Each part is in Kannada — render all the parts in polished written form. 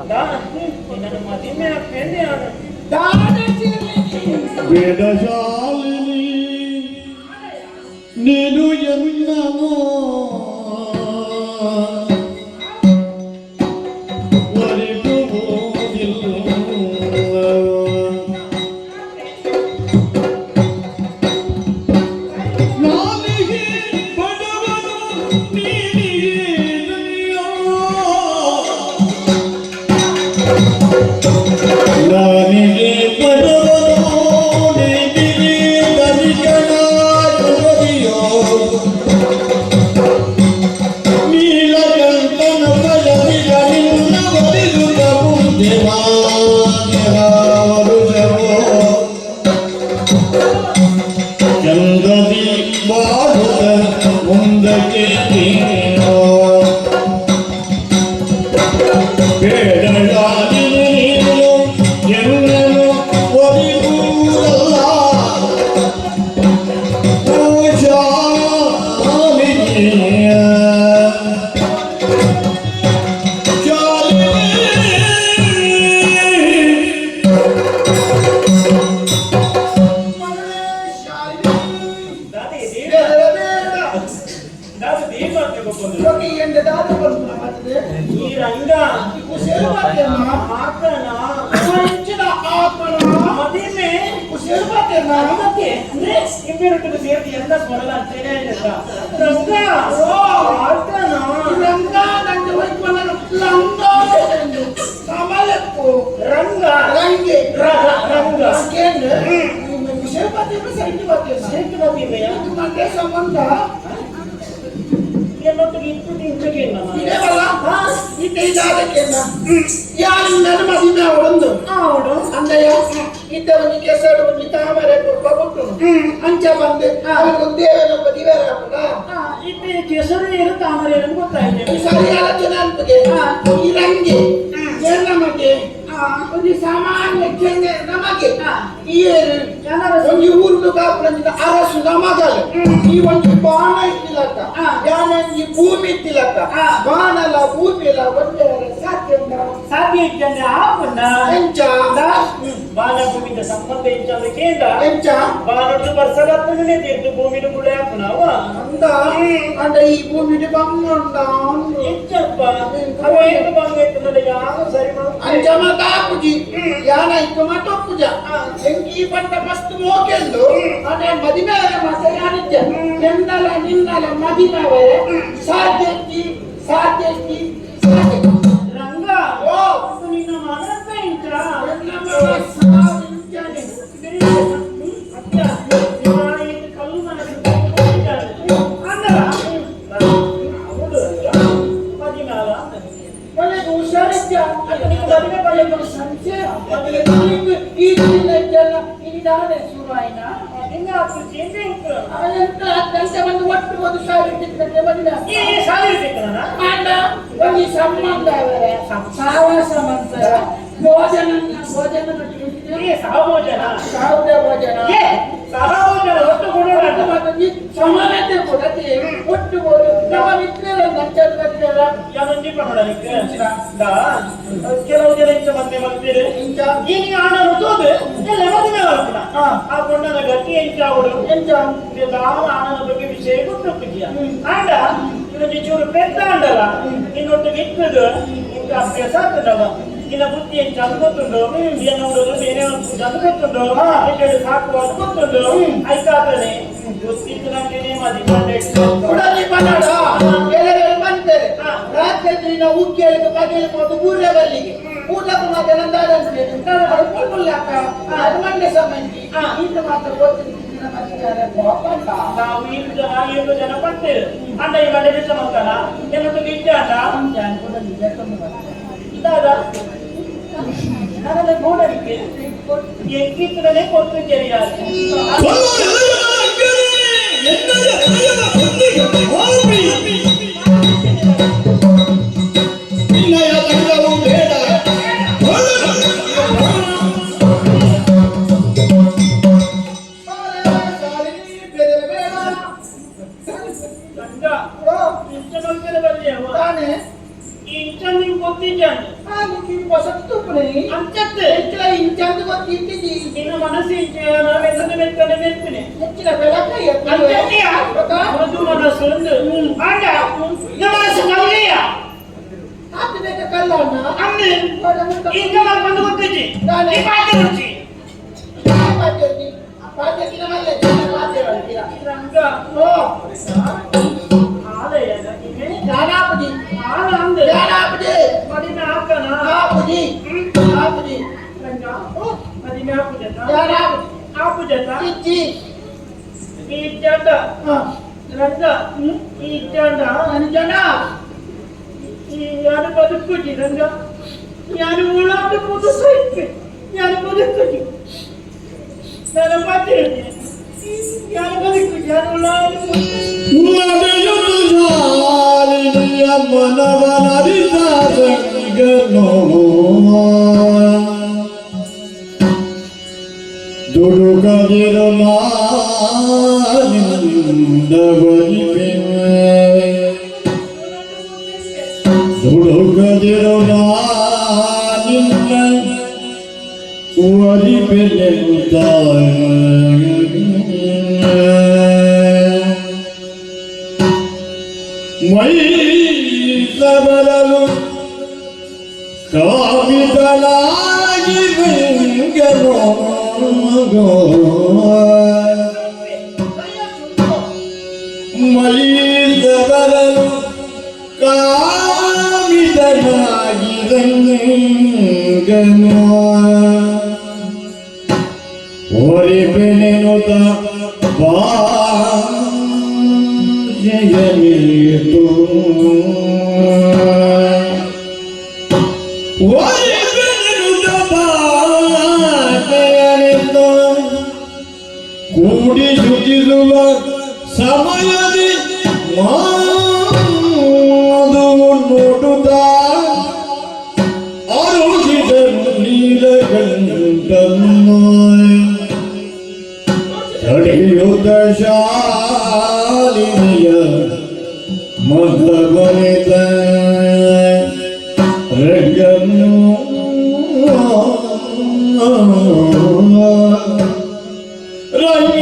ನನ್ನ ಮದುವೆ ಆಗ್ತೇನೆ ವೇದಶಾಲಿನಿ ನೀನು ಎನ್ನೋ ಕೆಸರು ಏನು ತಾಮರೆ ಏನು ಗೊತ್ತಾಯ್ತು ಸರಿಯಾದ ನೆನಪಿಗೆ ಈ ರಂಗೆ ನಮಗೆ ಒಂದು ಸಾಮಾನ್ಯ ಜನ ನಮಗೆ ಈ ಒಂದು ಊರ್ದು ಕಾಪುರಂಜಿನ ಅರಸು ನಮಗಲ್ಲ ಈ ಒಂದು ಬಾಣ ಇತ್ತಿಲಕ್ಕ ಯಾನೆ ಭೂಮಿ ಇತ್ತಿಲಕ್ಕ ಬಾಣಲ್ಲ ಭೂಮಿ ಇಲ್ಲ ಒಂದೇ ಸಾಧ್ಯ ಇದ್ದಂಗೆ ಆಪಣ್ಣ ಎಂಚ ಬಾಣ ಭೂಮಿದ ಸಂಬಂಧ ಎಂಚ ಎಂಚ ಬಾಣದ್ದು ಬರ್ಸಲತ್ತನೇ ತೀರ್ತು ಭೂಮಿನ ಕೂಡ ಆಪಣವ ಅಂದ ಅಂದ ಈ ಭೂಮಿನ ಬಂಗ ಎಂಚಪ್ಪ ಅವೇನು ಬಂಗ ಇತ್ತು ಯಾವ ಸರಿ ಅಂಚಮ ಕಾಪುಜಿ ಯಾನ ಇತ್ತು ಮಟ್ಟ ಪೂಜ ಎಂಕಿ ಪಟ್ಟ ಮಸ್ತ್ ಮೋಕೆಂದು ಅದೇ ಮದಿಮೆ ಮತ್ತೆ ಯಾನಿದ್ದೆ ಎಂದಲ ನಿನ್ನಲ ಮದಿಮೆ ಸಾಧ್ಯಕ್ಕೆ ಸಾಧ್ಯಕ್ಕೆ ರಂಗ ಓ ನಿನ್ನ ಮನಸ್ಸ ಇಂಚ ನನ್ನ ಮನಸ್ಸಾವಿಂಚಾನೆ ಕಲ್ಲು ಮನಸ್ಸು ಅಂದರ ಮದಿಮಾಲ ಒಳ್ಳೆದು ಹುಷಾರಿದ್ದ ನೀವು ಮದುವೆ ಪಡೆಯಲು ಸಂಶಯ ಈ ದಿನ ಇದಾನೆ ಶುರುವಾಯಿನ ನಿನ್ನ ಚೇಂಜ್ ಉಂಟು ಅವನಂತ ಗಂಟೆ ಬಂದು ಒಟ್ಟು ಒಂದು ಸಾವಿರ ಬಂದ ಈ ಸಾವಿರ ಮಾಡ ಒಂದು ಸಂಬಂಧ ಸಾವಾಸ ಮಂತ್ರ ಭೋಜನ ಭೋಜನ ಸಹಭೋಜನ ಯಾವುದೇ ಭೋಜನ ಸಹಭೋಜನ ಒಟ್ಟು ಕೊಡೋಣ ಸಮಾನತೆ ಕೊಡತೆ ಒಟ್ಟು ನಮ್ಮ ಮಿತ್ರರ ನಂತರ ಯಾವೊಂದು ಪ್ರಮಾಣಕ್ಕೆ ಕೆಲವು ಜನ ಇಂಚ ಮಧ್ಯೆ ಬರ್ತೀರಿ ಈಗ ಆನನು ತೋದು ಎಲ್ಲ ಮದುವೆ ಮಾಡ್ತೀನ ಆ ಕೊಂಡನ ಗಟ್ಟಿ ಎಂಚ ಅವಳು ಎಂಚ ಆನನ ಬಗ್ಗೆ ವಿಷಯ ಗೊತ್ತಿದ್ದೀಯ ಆಂಡ ಇವನು ಚೂರು ಪೆದ್ದ ಅಂಡಲ್ಲ ಇನ್ನೊಟ್ಟಿಗೆ ಇಟ್ಟದು ಇಂಥ ಅಭ್ಯಾಸ ಆಗ್ತದವ ನಿನ್ನ ಬುದ್ಧಿ ಎಂಚ ಅದು ಗೊತ್ತುಂಡು ಏನೋಡು ಬೇರೆ ಅದು ಗೊತ್ತುಂಡು ಎಷ್ಟು ಸಾಕು ಅದು ಗೊತ್ತುಂಡು ಆಯ್ತಾದ್ರೆ ಗೊತ್ತಿತ್ತು ನನಗೇನೆ ಮದುವೆ ಬಂತಾರೆ ರಾತ್ರಿ ನಾವು ಉಕ್ಕೇಳಿಗೆ ಬಗೆಯಲ್ಲಿ ಮತ್ತು ಊರೇ ಬಲ್ಲಿಗೆ ಊಟಕ್ಕೆ ಅದು ಮಂಡ್ಯ ಸಂಬಂಧಿ ಇನ್ನು ಮಾತ್ರ ಗೊತ್ತಿಲ್ಲ ನಾವು 7 ಜನ ಪಡ್ತೇವೆ ಅಂಡ ಈ ಮಂಡ್ಯ ಬಿಟ್ಟ ಮಕ್ಕಳ ಏನೊಟ್ಟಿಗೆ ಇದ್ದೆ ಅಂಡ ಇದಾದ ನನ್ನ ಗೋಡಲಿಕ್ಕೆ ಎಂಕಿತ್ತನೇ ಕೊಡ್ತಿದ್ದೇನೆ ಗೊತ್ತುಂಟು ಅಂಚತ್ತೆ ಹೆಚ್ಚಿನ ಇಂಚಂದು ಗೊತ್ತಿಟ್ಟಿದ್ದಿ ನಿನ್ನ ಮನಸ್ಸು ನಾವೆಲ್ಲದ ಮೆತ್ತನೆ ಮೆತ್ತನೆ ಹೆಚ್ಚಿನ ಬೆಳಕ ಅಂಚತ್ತೆಯ ಮೃದು ಮನಸ್ಸು ಒಂದು ಆಂಡ ನಿನ್ನ ಮನಸ್ಸು ಕಲ್ಲೆಯ ಹಾಕಬೇಕ ಕಲ್ಲಣ್ಣ ಅಂದೆ ಈಗ ಮಾಡ್ಕೊಂಡು ಗೊತ್ತಿದ್ದಿ ಈ ಪಾಠ ಗುರುಜಿ ಪಾತ್ಯಕಿನ ಮಲ್ಲೆ ಪಾತ್ಯ ರಂಗ ಓ ಆಲಯದ ನಿಮಗೆ ದಾನಾಪುಜಿ ಆಲ ಅಂದೆ ದಾನಾಪುಜಿ ಮದಿನ ಹಾಕನ ಆಪುಜಿ ಆಪುಜಿ ರಂಗ ಮದಿನ ಹಾಕುಜತ ದಾನಾಪುಜಿ ಹಾಕುಜತ ಚಿಚ್ಚಿ ಈ ಜಂಡ ರಂಗ ಈ ಜಂಡ ಅಂಜನ ಈ ಯಾರು ಬದುಕುಜಿ ರಂಗ ಯಾರು ಉಳ್ಳಾದ ಮುದು ಸೈತೆ ಯಾರು ಬದುಕುಜಿ ನಾನು ಮಾತಿರುತ್ತಿ ಯಾರು ಬದುಕುಜಿ ಯಾರು ಉಳ್ಳಾದ ನಡೆಯುವುದು ಶಾಲಿನಿಯ ಮನವನರಿದಾಗನು ದುಡುಕದಿರು ನಾನಿಂದ ಬರಿಪೆ ದುಡುಕದಿರು ನಾನಿಂದ ಒರಿಪೆನೆಂದ ಮೈ ಸಬಲಲು ಕಾಮಿತಲಾಗಿ ಬೆಂಗನೋ ಮೈ ಸಬಲಲು ಕಾಮಿತಲಾಗಿ ಬೆಂಗನೋ ಒರಿಪೆನೆನುತ ಬಾ ಜಯಮಿತು ಒರಿಪೆನೆನುತ ಬಾ ಜಯಮಿತು ಕೂಡಿ ಸುತ್ತಿರುವ ಸಮಯದಿ ಮಾದು ನೋಡುತ್ತಾ ಅರುಷಿದನು ನೀಲಕಂಠನು ತಡೆಯುತ್ತ ಶಾಲಿನಿಯ ಮಧುಬನಿತ ರಂಗನು ರಂಗ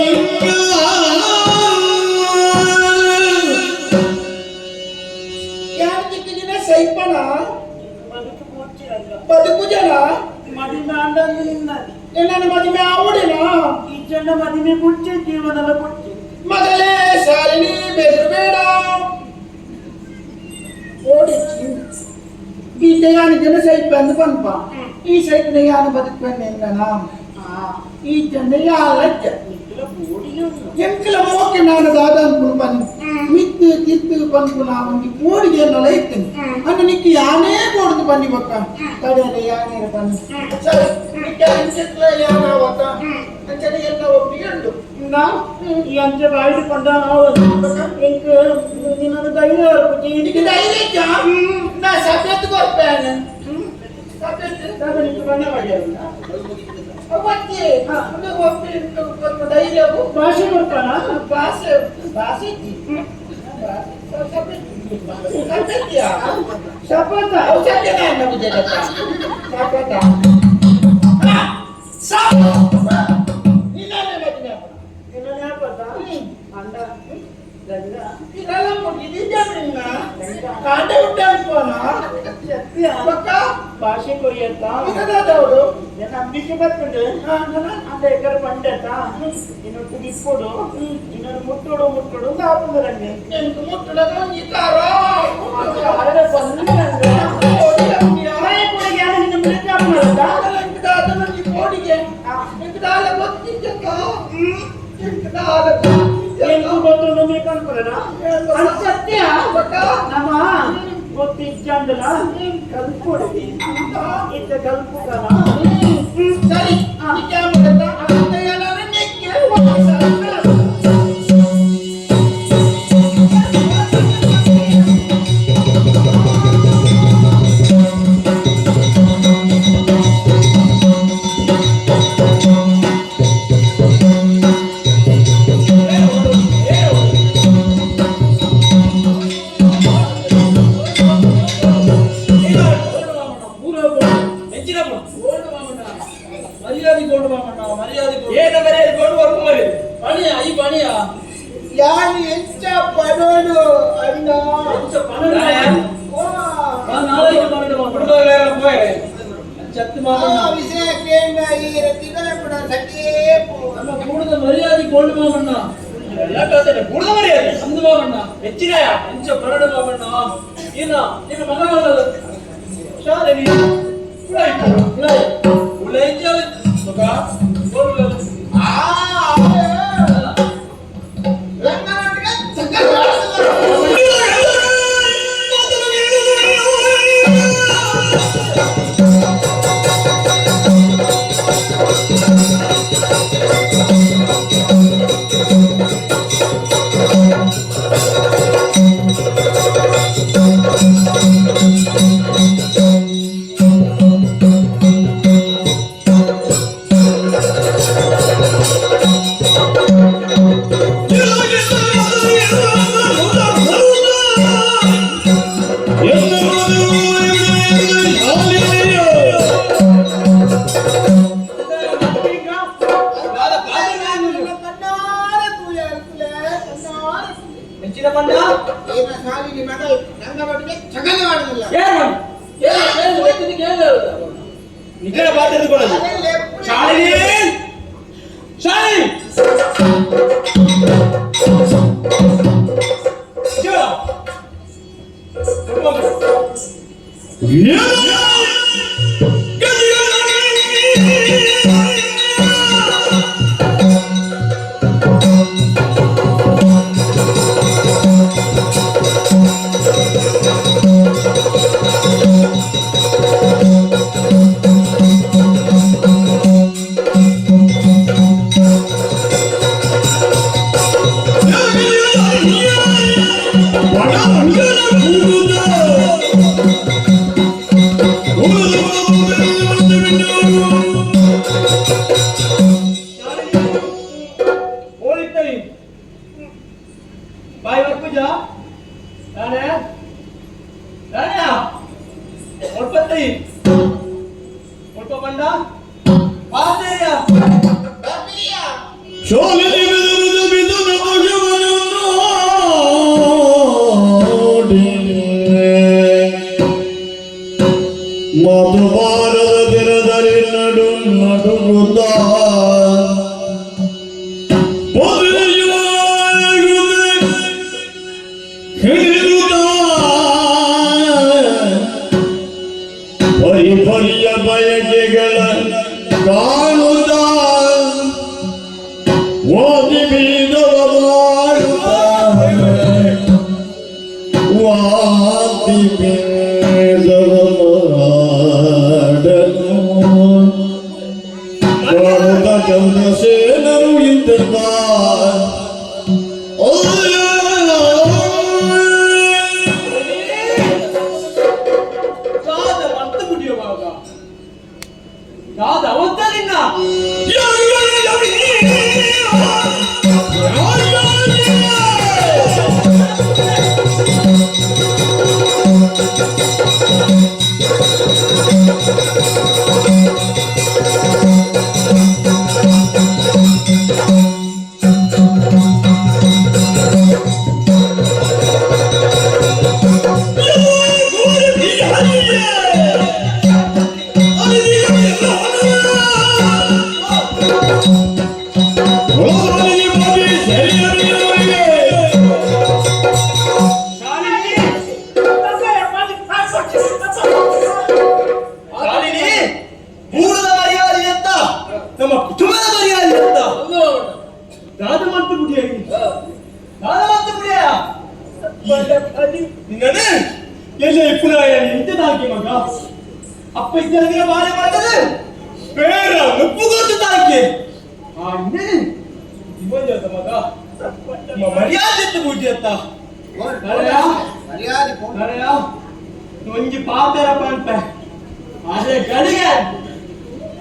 ಯಾರು ಚಿಕ್ಕಿನ ಸೈಪನ ಬದುಕು ಪೂರ್ತಿ ರಂಗ ಬದುಕು ಜನ ಮದಿನ ಅಂದಂದು ನಿನ್ನది ನಿನ್ನ ಮದುವೆ ಆವುಡಿನ ಈ ಜನ ಮದಿಮೆ ಪುಚ್ಚೆ ಜೀವನದ ಪುಚ್ಚೆ ಮಗಳೇ ಶಾಲಿನಿ ಬೆದರಬೇಡ ಓಡಿಚ್ಚಿ ಗೀತೆಯಾನಿ ಜನ ಸೈಪ್ ಅಂದು ಪಂಪ ಈ ಸೈಪ್ನ ಯಾನು ಬದುಕುವೆನ್ನೆ ಎಂದನಾ ಈ ಜನ ಯಾಲಜ್ಜ ಎಂಕಲ ಮೋಕೆ ನಾನು ದಾದಾನ್ಪುನು ಪಂದು ಮಿತ್ತು ತಿತ್ತು ಪಂಪು ನಾ ಒಂದು ಕೋಡಿಗೆ ಎನ್ನಲ ಇತ್ತೇನೆ ಅನ್ನ ನಿಕ್ಕಿ ಯಾನೇ ಕೋಡ್ದು ಬನ್ನಿ ಬಕ್ಕ ತಡೆಯಲ್ಲ ಯಾನೇ ಬನ್ನಿ ಸರಿ ನಿಕ್ಕ ಅಂಚೆತ್ಲ ಯಾನಾವತ ಅಂಚನೆ ಎಲ್ಲ ಒಪ್ಪಿಕೊಂಡು ಈ ಅಂಚೆ ಬಾಯಿಕೊಂಡ ಎಂಕ ನಿನ್ನ ಧೈರ್ಯ ಇದಕ್ಕೆ ಧೈರ್ಯ ನಾ ಸಭ್ಯತ್ ಕೊಡ್ತೇನೆ ಸಭ್ಯತ್ ನಿಂತು ಬಣ್ಣ ಮಾಡ್ಯಾರ ಅವಕ್ಕೆ ಒಪ್ಪಿ ಧೈರ್ಯವು ಭಾಷೆ ಕೊಡ್ತಾನ ಭಾಷೆ ಭಾಷೆ ಶಪಥ ಔಷಧ ನಿನ್ನ ಪದ ಅಂಡ ಗಂಗ ಇದೆಲ್ಲ ಮುಗಿದಿದ್ದ ಕಾಂಡ ಉಂಟಾಡ್ಕೋಣ ಭಾಷೆ ಕೊರಿಯತ್ತ ಮುಗದವರು ನಂಬಿಕೆ ಬರ್ತದೆ ಅಂದ ಎಕರೆ ಪಂಡತ ಇನ್ನೊಂದು ಗಿಪ್ಪೊಡು ಇನ್ನೊಂದು ಮುಟ್ಟೋಡು ಮುಟ್ಟೋಡು ಸಾಪುಂದರಂಗೆ ಎಂಟು ಮುಟ್ಟಡದ ಇದ್ದಾರೋ ಅರದ ಬಂದು ಕೋಡಿಗೆ ಎಂಕದಾಲ ಗೊತ್ತಿದ್ದ ಗೊತ್ತು ಬೇಕಂತ ಸತ್ಯ ನಮ್ಮ ಗೊತ್ತಿದ್ದಂದಲ್ಲ ಕಲ್ಪೊಡಿ ಇದ್ದ ಕಲ್ಪುಕನ ಸರಿ ಹೆಚ್ಚಿನ ಗೋಲ್ಡ್ ಮಾಮಣ್ಣ ಮರ್ಯಾದೆ ಗೋಲ್ಡ್ ಮಾಮಣ್ಣ ಮರ್ಯಾದೆ ಏನ ಮರ್ಯಾದೆ ಕೊಂಡು ವರ್ಗ ಮರಿ ಪಣಿಯ ಈ ಪಣಿಯ ಯಾರು ಹೆಚ್ಚ ಪಡೋಡು ಅಣ್ಣ ನಾಳೆ ಮಾಡಿ ಚತ್ತು ಮಾಮಣ್ಣ ವಿಷಯ ಕೇಂದ್ರ ಈ ರತಿಗಳೇ ಕೂಡ ಸಖೇ ನಮ್ಮ ಕೂಡದ ಮರ್ಯಾದೆ ಗೋಲ್ಡ್ ಮಾಮಣ್ಣ ಎಲ್ಲ ಕಳ್ತದೆ ಗುಡ್ದ ಮರ್ಯಾದೆ ಅಂದು ಮಾಮಣ್ಣ ಹೆಚ್ಚಿನ ಹೆಂಚ ಪರಡು ಮಾಮಣ್ಣ ಏನ ನಿನ್ನ ಮಗನಲ್ಲ ಶಾಲೆ ನೀನು ಉಳ್ಳ ಹೆಂಚ ಮಗ ಗೋಲ್ಡ್ ರಂಗನಾಟಕ ಸಕಲ ಹೆಚ್ಚಿನ ಪಂಡ ಏನ ಶಾಲಿನಿ ಮಗ ರಂಗನಾಟಕ ಸಕಲ ಮಾಡುದಿಲ್ಲ ನಿಖರ ಬಾಧ್ಯತೆ ಕೊಡೋದು ಶಾಲಿನಿ ಶಾಲಿನಿ ಬಾಯ್ ಪೂಜ ನಾನೇ ನಾನೇ ಒಡ್ಪತ್ತೈ ಒಡ್ಪ ಬಂಡ ಬಾದೇಯ ಶಾಲಿನಿ ಬಿದು ಮಧುಬಾರದ ದಿನದಲ್ಲಿ ನಡುಗುತ್ತ ಪರಿಯ ಬಯಕೆಗಳ ಕಾಣುತ್ತ ಓದಿ ಬೀದವ ವಾದಿ ಬೀದವ ಕಾಣುತ್ತ ಚಂದ್ರಸೇನರು ಇಂತಿದ್ದ ಯಾವ್ದು ಅವತ್ತಲಿಂಗ ನಮ್ಮ ಕುಟುಂಬದ ಮರ್ಯಾದೆ ಅಂತ ದಾದ ಮತ್ತು ಗುಡಿಯಾಗಿ ದಾದ ಮತ್ತು ಗುಡಿಯ ನಿನ್ನನೆ ಎಲ್ಲ ಪುರಾಯ ಎಂತದಾಗಿ ಮಗ ಅಪ್ಪ ಇದ್ದಾಗ ಬಾಳೆ ಮಾಡ್ತದೆ ಬೇರೆ ಮುಪ್ಪು ಗೊತ್ತಾಕೆ ಆ ಇನ್ನೇ ಇವತ್ತು ಮಗ ನಮ್ಮ ಮರ್ಯಾದೆ ಎತ್ತು ಬುದ್ಧಿ ಅಂತ ಮರ್ಯಾದೆ ನರೆಯ ಒಂಜಿ ಪಾತರ ಪಂಪ ಅದೇ ಗಡಿಗೆ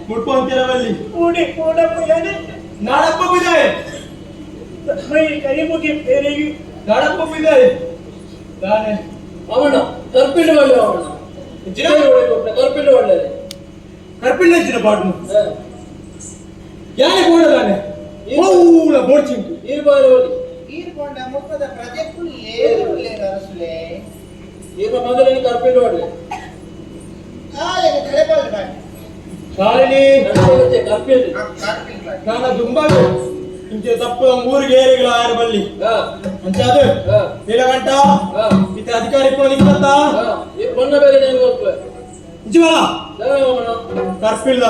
ಮುಟ್ಕೊಂತಿರವಲ್ಲಿ ಕೂಡಿ ಕೂಡಪ್ಪ ಯಾನೆ ನಾಡಪ್ಪ ಬಿದ್ದಾವೆ ಮೈ ಕೈ ಮುಗಿ ಬೇರೆಗಿ ನಾಡಪ್ಪ ಬಿದ್ದಾವೆ ನಾನೇ ಅವನ ತರ್ಪಿಟ್ಟು ಒಳ್ಳೆ ಅವನ ತರ್ಪಿಟ್ಟು ಒಳ್ಳೆ కర్పిల్ ఇచ్చిన పాటను యాని పోడదానే పౌల బోర్చింకు ఈరుకొండ ముక్కద ప్రజెక్టులు ఏరు లేదు అసలే ఈమె మొదలని కర్పిల్ వాడు కడపల్లి బాటి ಶಾಲಿನಿ ಕರ್ಪಿಲ್ ನಾನು ದುಂಬಾಲು ಇಂಚೆ ತಪ್ಪು ಊರಿಗೆ ಏರಿಗಳ ಆರು ಬಲ್ಲಿ ಅಂಚಾದ ನೀಲಗಂಟ ಇತ್ತೆ ಅಧಿಕಾರಿ ಕೊಲಿಕ್ಕಂತ ಬಣ್ಣ ಬೇರೆ ನೀವು ಇಂಚಿವಲ ಕರ್ಪಿಲ್ಲ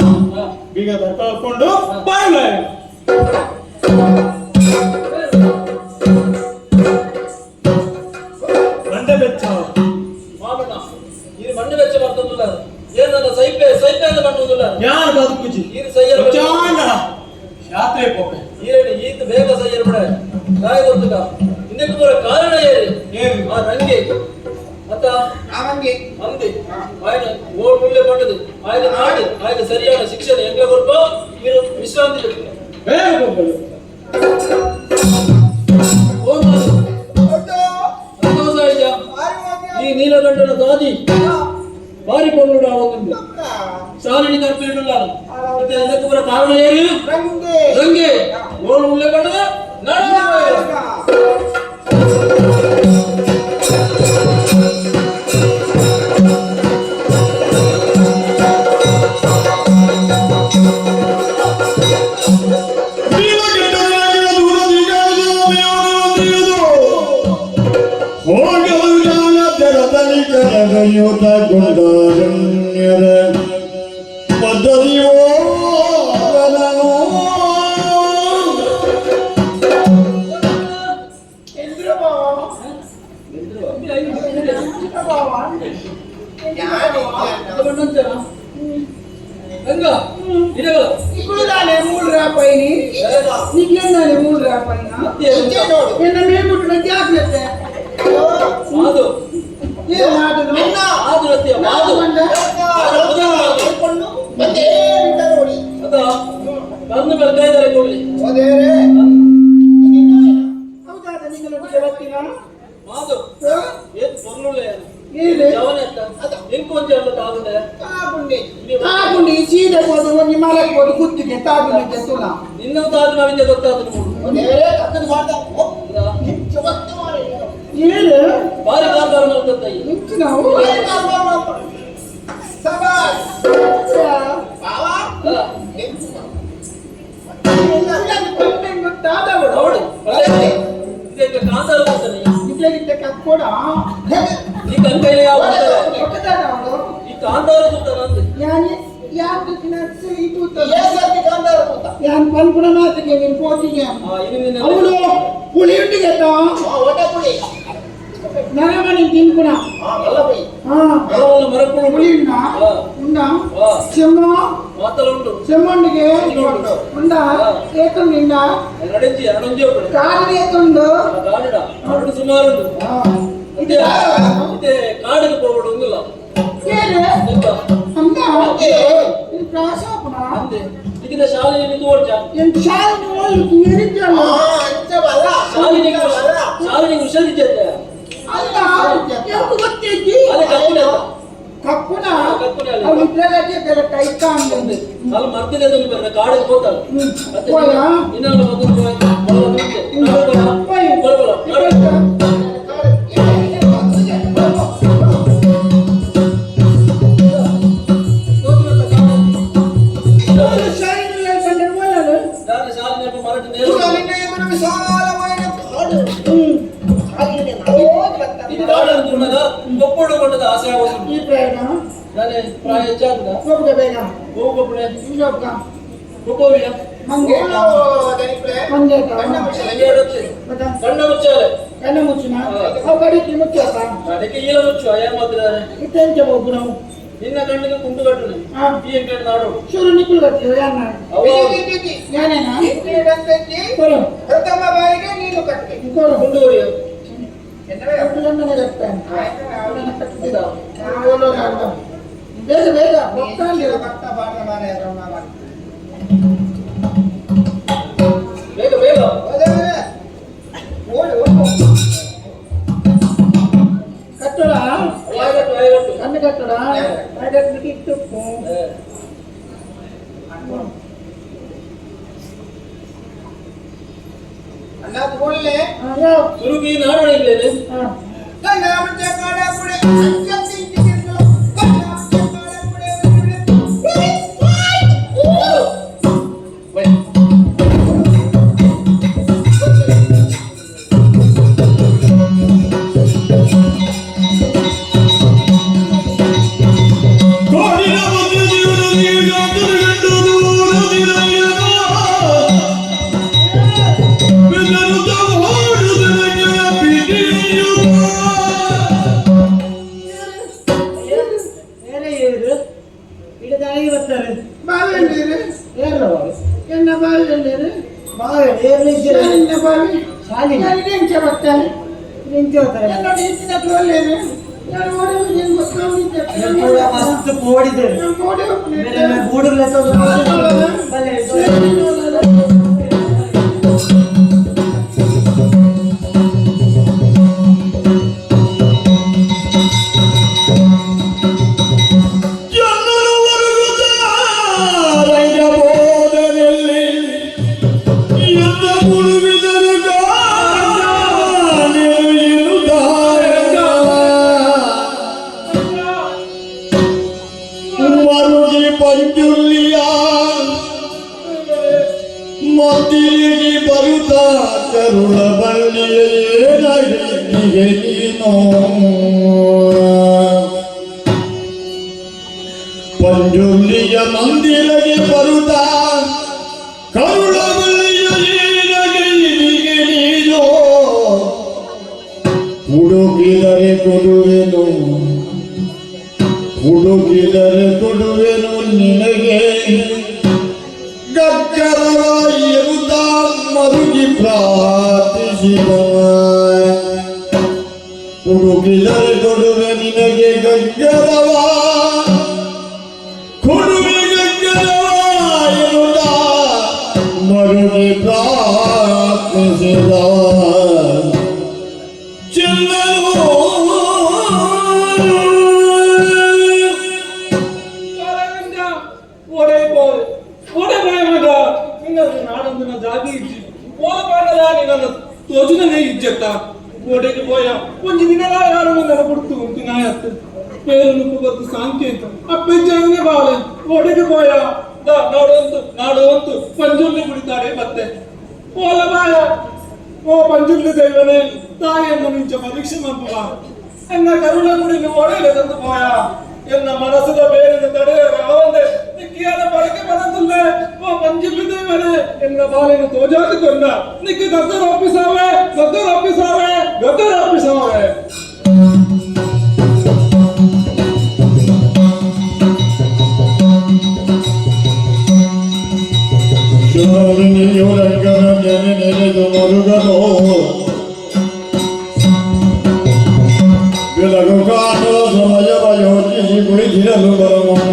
ಬೀಗ ತರ್ಕೊಂಡು ಬಾಯಿಲ್ಲ ಮಂಡೆ ಬೆಚ್ಚ ಮಾಮಣ್ಣ ಇದು ಮಂಡೆ ಬೆಚ್ಚ ಬರ್ತದಲ್ಲ ಏನಲ್ಲ ಸೈಪೆ ಅಂತ ಮಾಡುವುದಿಲ್ಲ ಯಾರು ಬದುಕುಜಿ ಇದು ಸೈಯರ್ ಚಾಂಡ ಯಾತ್ರೆ ಪೋಪೆ ಈರೇನು ಈತ ಬೇಗ ಸೈಯರ್ ಬಿಡ ನಾಯಿ ಗೊತ್ತುಗ ಇನ್ನಕ್ಕೆ ಬರೋ ಕಾರಣ ಏನು ಆ ರಂಗೆ ಅತ್ತ ಅವಂಗೆ ಅಂದಿ ఆయన ఓ ముల్లే పడ్డది ఆయన నాడు ఆయన సరిயான శిక్షణ ఎంగ కొరకు మీరు విశ్రాంతి చెప్తున్నారు ಬೇಗ ಹೋಗಲು ఈ నీలగంటల దాది భారీ పనులు రావుతుంది శాలిని కర్పిల్లున్నారు అయితే ఎందుకు కూడా కారణం ఏరి రంగే ఓ ముల్లే పడ్డదా ಯುತ ಗುಂಡಾರಣ್ಯರ ಪದವಿಯೋ ఇప్పుడు దాని 3 రూపాయని నీకేందాని 3 రూపాయన మేము పుట్టిన జాగ్రత్త ಮಾದು ఏ నాడు ಮಾದು ರತ್ಯ ಮಾದು ಮತ್ತೆ ನೋಡಿ ಅದ ಕಣ್ಣು ಬರ್ತಾ ಇದ್ದಾರೆ ನೋಡಿ ಓದೇರೆ ಹೌದಾ ನಿಂಗಲ ಜಗತ್ತಿನ ಮಾದು ಏನ್ ಪೊರ್ಲುಳೆ ಏನೆ ಜವನೆ ಅಂತ ಇಂಕೊಂಚ ಎಲ್ಲ ತಾಗುಂಡೆ ತಾಗುಂಡಿ ಸೀದೆ ಹೋದ ಒಂದು ಮರಕ್ಕೆ ಹೋದ ಕುತ್ತಿಗೆ ತಾಗುಂಡಿ ಜತ್ತುನ ಇನ್ನೂ ತಾದು ನಾವಿಂದ ಗೊತ್ತಾದ್ರು ಓದೇರೆ ಕತ್ತನ ಮಾಡ್ದ ಜಗತ್ತು ಮಾರೆ ಏನೆ ಬಾರಿ ಕಾರ್ಬಾರ ಮಾಡ್ತಂತ ಇಂಚಿನ ಬಾರಿ ಕಾರ್ಬಾರ ಮಾಡ್ತಾರೆ ಸಬಾಸ್ ಬಾವಾ ಅವಳು ಇದಕ್ಕೆ ಕಾಂತಾರ ಬರ್ತಾನೆ ಕೂಡ ಈ ಕಣ್ಕೈಲಿ ಯಾವ ಅವಳು ಈ ಕಾಂತಾರ ಸುತ್ತಾನ ಅಂದ್ರೆ ಅವಳು పులి ఉండిಗೆ నరమని తినుకున్నా మరప్పుడు పులి ఉన్నా చెమ్మ మాతలుండు చెమ్మండిಗೆ ఉండా ఏతం నిండా నడించి అనంజి ఒకడు కాలు ఏతుండు గాడిడ అప్పుడు సుమారుండు ఇది ఇదే కాడికి పోవడు ఉందిలా ఏరే ఎంత అంతా ఇది ప్రాసపన అంతే ఇదిన శాలిని నిన్ను ఓడ్చా ఎంత శాలిని ఓళ్ళు ఎరిచాను ఇంత వల్ల శాలిని ఉషరిచేద్దా ಅಲ್ಲ ಎಷ್ಟು ಗೊತ್ತಿದ್ದಿ ಅದೇ ಕಪ್ಪುನ ಅವ್ರು ಇದ್ರಾಗೆ ಕರೆಕ್ಟ್ ಆಯ್ತಾ ಅಂದೆ ಅಲ್ಲಿ ಮರ್ತಿದೆ ಬರ್ರೆ ಕಾಡಿಗೆ ಹೋಗ್ತಾಳೆ ಹೋಯಾ ಇನ್ನೊಂದು గొప్పడు కొండದ ఆశ అవసరం ఈ ప్రయాణ దాని ప్రాయచాదుగా గొప్ప ಬೇಗ గొప్పడే ఇంకొక గొప్పవియ ಮಂಗೆ ಮಂಗೆ ಕಣ್ಣ ಮುಚ್ಚಾಲೆ ಕಣ್ಣ ಮುಚ್ಚಿನ ಅವು ಕಡಿಕೆ ಮುಚ್ಚಾಕ ಅದಕ್ಕೆ ಈಲ ಮುಚ್ಚು ಏಮಾತಿದ್ದಾರೆ ಇತ್ತೆಂಚ ಹೋಗು ನಾವು ನಿನ್ನ ಕಣ್ಣಿಗೆ ಕುಂಟು ಕಟ್ಟುದು ಈ ಎಂಕಡೆ ನಾಡು ಶುರು ನಿಕ್ಕಲು ಕಟ್ಟಿದ್ರು ಯಾನ ಯಾನೇನಾ ಕೊಡು ಪ್ರಥಮ ಬಾರಿಗೆ ನೀನು ಕಟ್ಟಬೇಕು ಕೊಡು ಮುಂದುವರಿಯ ಬೇಗ ಬೇಗ ಬೇಗ ಬೇಗ ಕಟ್ಟಡ ವಾಯಗಟ್ಟು ಕಣ್ಣು ಕಟ್ಟಡ ಇಟ್ಟು ಹುಡುಗಿ ನಾನು ಇದ್ದೇನೆ. ಗಂಡ ಮುಂಚೆ ಕಾಡ ಪುಡೆ ಅಂಚತ್ತಿ ಇಂಚಿಗಿರ್ಲು ಗಂಡ ಮುಂಚೆ ಕಾಡ ಪುಡೆ ಬಾವಿಯಲ್ಲಿರು ಎನ್ನ ಬಾವಿಯಲ್ಲಿರು ಎನ್ನ ಬಾವಿ ನನಗೆ ಇಂಚೆ ಬರ್ತಾನೆ ಎಲ್ಲರೂ ಇಂಚಿನ ತೋಲೇರು ನಾನು ಓಡಿ ನೀನು ಮಸ್ತ್ ಕೋಡಿದೆ ಓಡಿ ಗೂಡುಗಳ ಪಂಜುರ್ಲಿಯ ಮತ್ತಿಗೆ ಬರುತ್ತ ಕರುಳ ಬಳ್ಳಿಯೇ ನೀನು ಪಂಜುರ್ಲಿಯ ಮಂದಿರಗೆ ಬರುತ್ತ ಕರುಳ ಬಳ್ಳಿಯೇ ನೀನು ಹುಡುಕಿದರೆ ಕೊಡುವೆನು ಹುಡುಕಿದರೆ ಕೊಡುವೆನು ನಿನಗೆ ಗಗ್ಗರವಾಯುತ್ತ ಮರುಗಿ ಪ್ರಾರ್ಥಿಸಿದ ಹುಡುಕಿದರೆ ಕೊಡುವೆ ನಿನಗೆ ಗಗ್ಗರವ ಕೊಡುವೆ ಗಗ್ಗರವಾಯುತ್ತ ಮರುಗಿ ಪ್ರಾರ್ಥಿಸಿದ ಚೆಲ್ಲನು ತೋಜುನೇ ಇಜ್ಜತ್ತ ಗೋಡೆಗೆ ಪೋಯ ಒಂದು ದಿನ ಯಾರು ನನ್ನ ಕೊಡ್ತು ಉಂಟು ನಾಯತ್ತು పేరును కొద్ది సాంకేతం ಅಪ್ಪಜ್ಜಂಗೆ ಬಾಳೆ ಗೋಡೆಗೆ ಪೋಯ ನಾಡೊಂದು ಪಂಜುರ್ಲಿ ಬಿಡ್ತಾರೆ ಮತ್ತೆ ಓಲ ಬಾಯ ಓ ಪಂಜುರ್ಲಿ ದೈವನೇ ತಾಯಿಯನ್ನು ಮಿಂಚ ಪರೀಕ್ಷೆ ಮಾಡುವ ಎನ್ನ ಕರುಣ ಗುಡಿನ ಒಡೆಯಲೆ ತಂದು ಪೋಯ ಎನ್ನ ಮನಸ್ಸದ ಬೇರಿನ ತಡೆಯರ ಅವಂದೆ ನಿಕ್ಕಿಯಾದ ಬಳಕೆ ಬರದಿಲ್ಲ ಓ ಪಂಜುರ್ಲಿ ದೈವನೇ ಎನ್ನ ಬಾಲಿನ ತೋಜಾತಿ ಕೊಂಡ ನಿಕ್ಕೆ ಗದ್ದರ ಒಪ್ಪಿಸಾವೆ ನೆನೆದು ಮರುಗನು ಬೆಳಗು ಕಾಣುವ ಸಮಯವ ಯೋಚಿಸಿ ಕುಳಿತಿರಲು ಬರಮೂನೆಯದಾನಿಲಗಂದ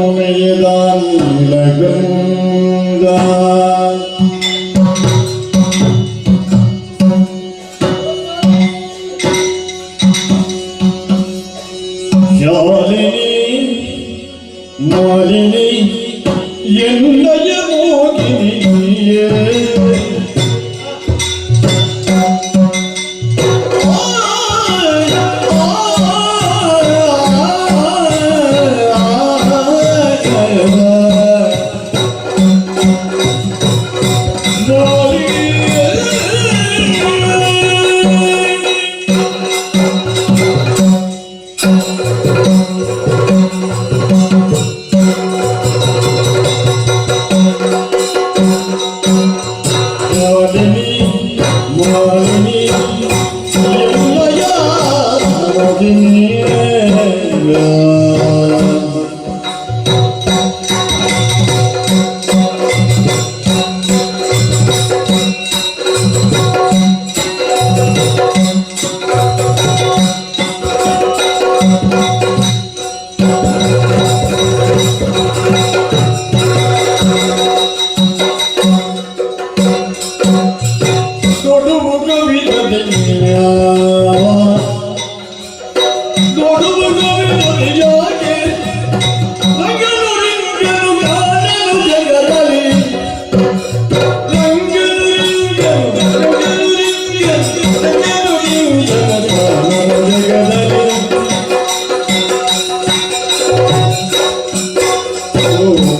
ಶಾಲಿನಿ ಮಾಲಿನಿ ಎನ್ನಯ ಮೋಗಿನಿಯೇ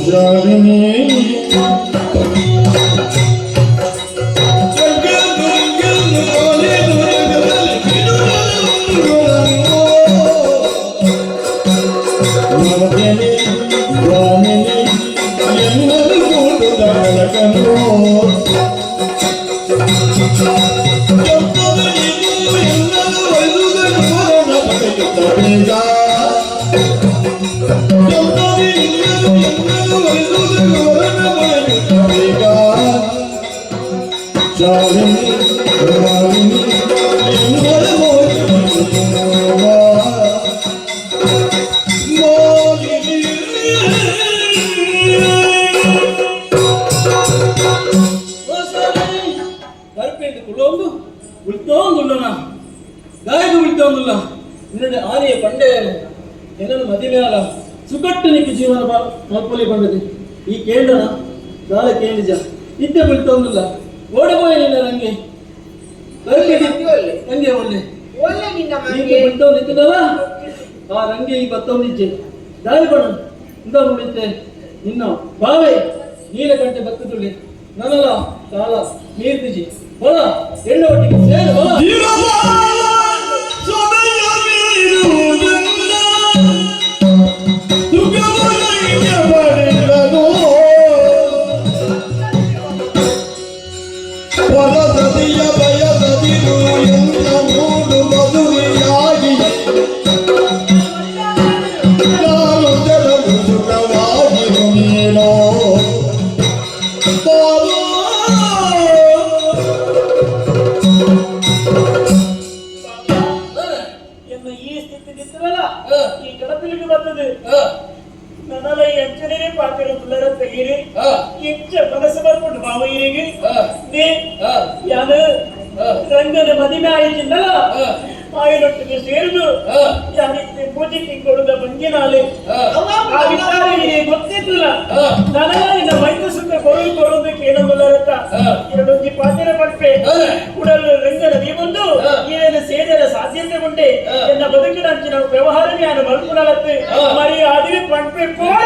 ಶಾಲಿನಿ ಮಮತೆನಿ ಸ್ವಾಮಿನಿ ಎಲ್ಲರೂ ಕೂಡುದಾಳಕನು ನಿನ್ನೆ ಆನೆಯ ಪಂಡೆ ಏನನ್ನು ಮದುವೆ ಅಲ್ಲ ಸುಕಟ್ಟು ನಿಕ್ಕೆ ಜೀವನ ಮಲ್ಪೊಲಿ ಬಂದದೆ ಈ ಕೇಂದ್ರನ ನಾಳೆ ಕೇಳಿಜ ನಿತ್ಯ ಬಿಡ್ತೊಂದಿಲ್ಲ ಓಡಬೋಯ ನಿನ್ನ ರಂಗೆ ರಂಗೆ ಒಳ್ಳೆ ಬಿಡ್ತವ್ ನಿಂತದಲ್ಲ ಆ ರಂಗೆ ಈ ಬತ್ತೊಂದಿಜ್ಜೆ ದಾರಿ ಬಣ ಇಂದ ಮುಡಿತೆ ನಿನ್ನ ಬಾವೆ ನೀಲಕಂಠೆ ಬತ್ತದುಳ್ಳಿ ನನಲ ಕಾಲ ನೀರ್ತಿಜಿ ಹೊಲ ಹೆಣ್ಣು ಒಟ್ಟಿಗೆ ಸೇರು ಹೊಲ ರಂಗನ ಮದುವೆ ಆಯಿತಿಂದಲ್ಲ ಆಯನೊಟ್ಟಿಗೆ ಸೇರಿದು ಪೂಜೆಗೆ ಕೊಡುದ ಬಂಗಿನಾಲೆ ಆ ವಿಚಾರ ನಿನಗೆ ಗೊತ್ತಿದ್ದಿಲ್ಲ ನನಗ ವೈದ್ಯ ಸುತ್ತ ಕೊಡುವುದಕ್ಕೆ ಏನೋ ಗೊಲ್ಲರತ್ತ ಎರಡೊಂದು ಪಾತ್ರೆ ಪಟ್ಪೆ ಕೂಡಲು ರಂಗನ ಬಂದು ಏನೇನು ಸೇರಿದ ಸಾಧ್ಯತೆ ಉಂಟೆ ಎನ್ನ ಬದುಕಿನ ಅಂಚಿನ ವ್ಯವಹಾರ ನಾನು ಮಲ್ಕೊಳತ್ತೆ ಮರಿ ಅದೇ ಪಟ್ಪೆ ಕೋಡ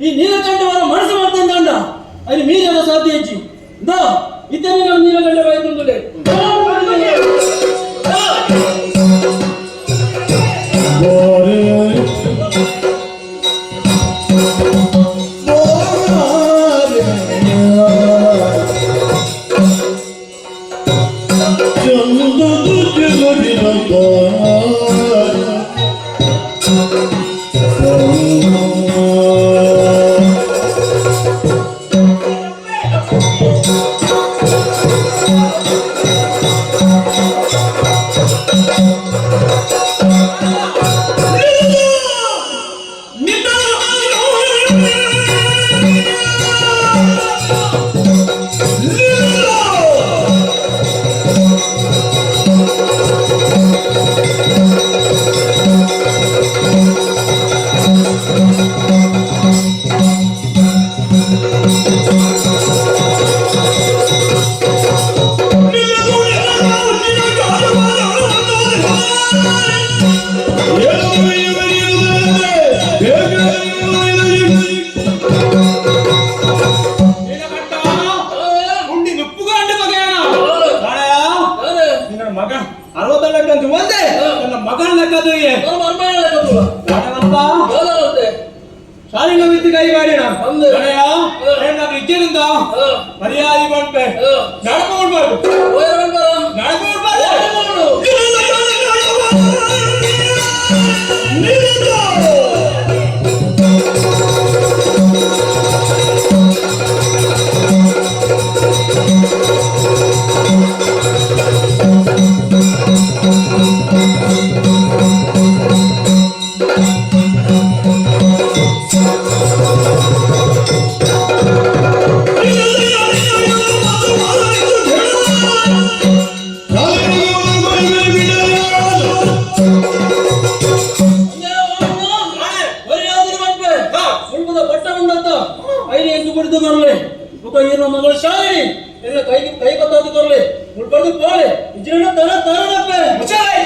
ಈ ನೀಲಕಂಠವರ ಮನಸ್ಸು ಮಾಡ್ತಂದ ಅಲ್ಲಿ ಮೀರೆಲ್ಲ ಸಾಧ್ಯ ಹೆಚ್ಚಿ ಇದ್ದೇನೆ ನಾನು ನೀಲಕಂಠ ಬಾಯ್ತಂದುಡೆ ಶಾಲಿನ ವಿದ್ಯೆ ಕೈ ಮಾಡಿನ ಇಜ್ಜೆನಿಂದ ಮರ್ಯಾದೆ ಮಾಡ್ಬೇ ನಡ್ಕೊಂಡ್ಬಾರ್ದು ನಡ್ಕೊಂಡ್ಬಾರ್ದು ನಿನ್ನ ಕೈ ಬತ್ತಾದು ಕೊರಲಿ ಮುಳ್ಬರ್ದು ಪೋಲೆ ಇಜ್ಜಿನ ತರ ತರನಪ್ಪೆ ಮುಚ್ಚಾಲೆ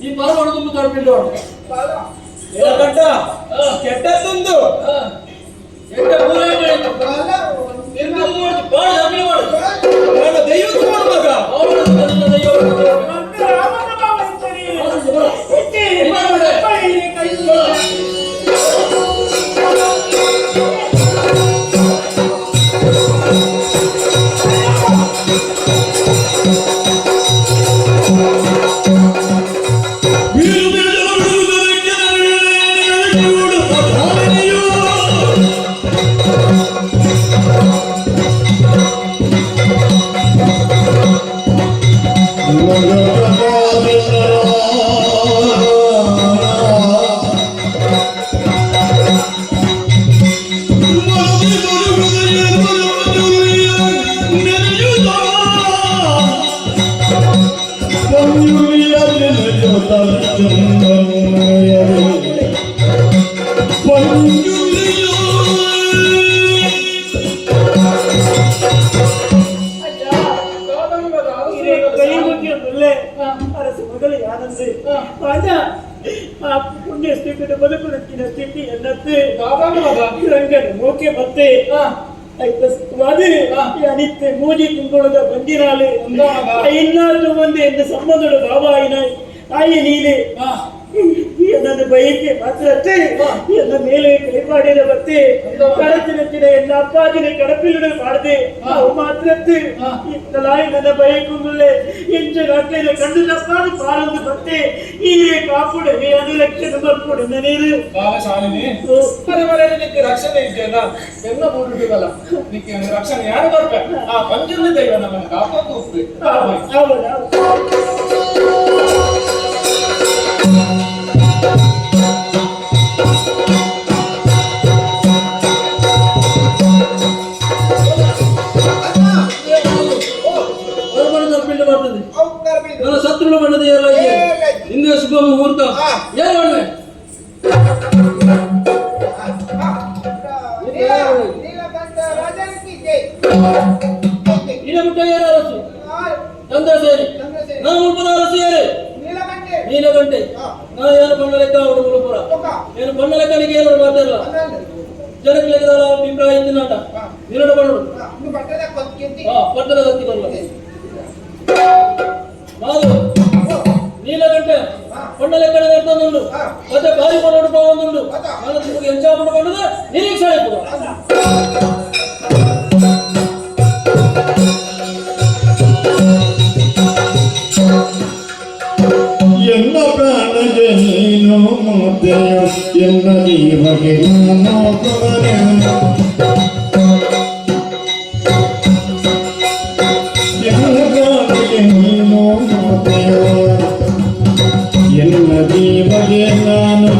ಈ ಪರಮಾಣು ತುಂಬ ತರಪಿಲ್ಲ ಗಂಟ ಕೆಟ್ಟದ್ದೊಂದು ಕೆಟ್ಟ ಪೂರ ದೈವತ್ತು ಮಾಡುವಾಗ ಪುಣ್ಯ ಸ್ಥಿತಿ ಬದುಕುನಕ್ಕಿನ ಸ್ಥಿತಿ ಎನ್ನತ್ತೆ ರಂಗನ ಮೋಕೆ ಮತ್ತೆ ಅನಿತ್ಯ ಮೂಜಿ ತುಂಗೊಳದ ಬಂದಿರಾಲೆ ಇನ್ನಾರು ಮಂದಿ ಎನ್ನ ಸಂಬಂಧದ ಬಾಬಾಯಿನ ತಾಯಿ ನೀನೆ ನನ್ನ ಬಯಕೆ ಮಾತ್ರ ಎನ್ನ ಮೇಲೆ ಕೈಪಾಡಿದ ಮತ್ತೆ ಕಡಚಿನ ಎನ್ನ ಅಪ್ಪಾಜಿನ ಕಡಪಿಲ್ಲದ ಮಾಡದೆ ಅವು ಮಾತ್ರ ಇತ್ತಲಾಯಿ ನನ್ನ ಬಯಕುಂಬಲೆ ಎಂಚ ಗಟ್ಟಲೆ ಕಂಡು ತಪ್ಪಾದ ಪಾಲೊಂದು ಮತ್ತೆ ಹೀಗೆ ಕಾಪುಡೆ ಅನುಲಕ್ಷಣ ಬರ್ಕೊಡೆ ನೀರು ಶಾಲಿನಿ ನಿಕ್ಕೆ ರಕ್ಷಣೆ ಇದೆಯಲ್ಲ ಎಲ್ಲ ಮೂಡಿದಲ್ಲ ನಿಕ್ಕೆ ರಕ್ಷಣೆ ಯಾರು ಬರ್ಬೇಕು ಆ ಪಂಚಮಿ ದೈವ ನಮ್ಮನ್ನು ಕಾಪಾಡು ಹೋಗ್ಬೇಕು ನನ್ನ ಶತ್ರುಗಳ ಬಣ್ಣದ ಎಲ್ಲ ಹಿಂದೆ ಶುಭ ಮುಹೂರ್ತ ಏನ್ ಮಾಡ್ವೆ ನೀನ ಬಿಟ್ಟ ಯಾರ ಅರಸು ಚಂದ್ರ ಸೇರಿ ನಾನು ಮುಲ್ಪದ ಅರಸು ಯಾರೇ ನೀಲಗಂಟೆ ನಾ ಏನು ಬಣ್ಣ ಲೆಕ್ಕ ಹುಡುಗರ ಏನು ಬಣ್ಣ ಲೆಕ್ಕನಿಗೆ ಏನು ಮಾತಾಡಲ್ಲ ಜನಕ್ಕೆ ಲೆಕ್ಕದಲ್ಲ ಬಿಂಬ್ರ ಹಿಂದಿನ ನಾಟ ನಿನ್ನಡ ಬಣ್ಣು ಪಟ್ಟದ ಗತ್ತಿ ಬರಲ್ಲ ಮಾದು ನೀಲಗಂಟೆ ಬಣ್ಣ ಲೆಕ್ಕನ ಬರ್ತದುಂಡು ಮತ್ತೆ ಬಾರಿ ಮಾಡೋಡು ಬಾವುಂಡು ನಾನು ನಿಮಗೆ ಎಂಜಾಯ್ ಮಾಡಿಕೊಂಡದು ನಿರೀಕ್ಷೆ ಎನ್ನ ಪ್ರಾಣಗೆ ನೀನು ಮುದ್ದೆಯ ಎನ್ನ ಜೀವಗೆ ನಾನು ಎನ್ನ ಪ್ರಾಣಗೆ ನೀನು ಮುದ್ದೆಯ ಎನ್ನ ಜೀವಗೆ ನಾನು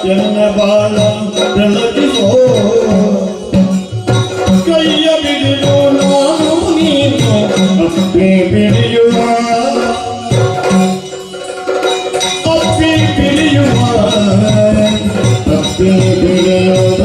ಎನ್ನ ಬಾಳ ಬೆಳಗಿಸೋ ಕೈಯ ಬಿಡಿಯೋ ನಾನು ನೀನು ಅಪ್ಪಿ ಬಿಡಿಯುವ ಅಪ್ಪಿ ಬಿಡಿಯುವ ಅಪ್ಪಿ ಬಿಡಿಯುವ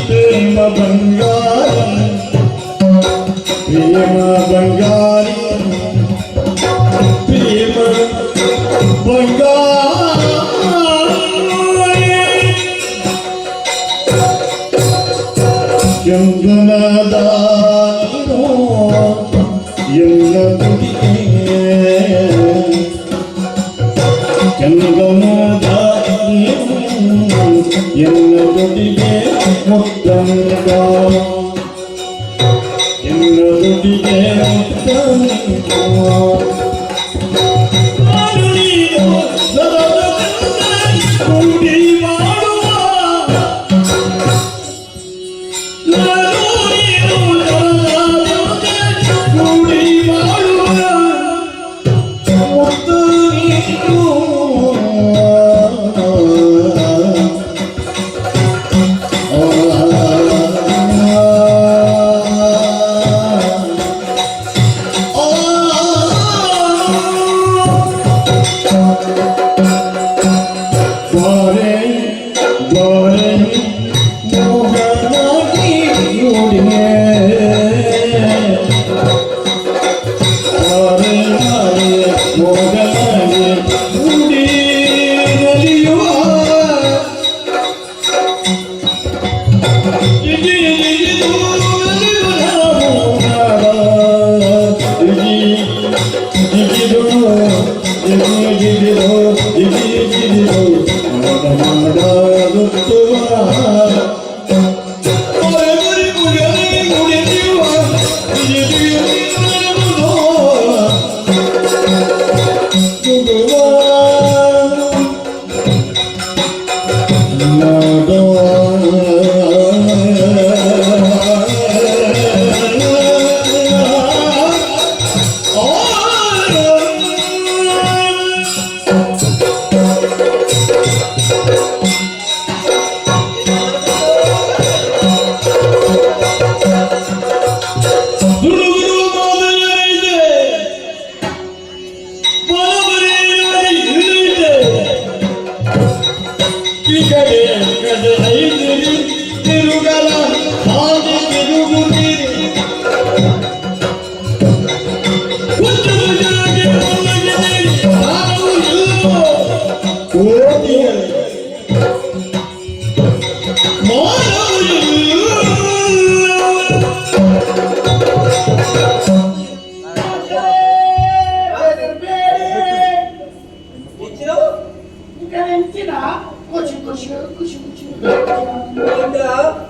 ಪ್ರೇಮ ಬಂಗಾರಿ ಪ್ರೇಮ ಬಂಗಾರಿ ಪ್ರೇಮ ಬಂಗಾರಿ ಚಂದನದ ಎಲ್ಲ ತುಟಿಗೆ ಚಂದನದ ಎಲ್ಲ ತುಟಿಗೆ ಮುತ್ತಂಗ ಎಲ್ಲ ತುಟಿಗೆ ಮುತ್ತಂಗ ಕೂಡಿ ಮಾಡುವ ಕೂಡಿ ಮಾಡುವ ಮುತ್ತು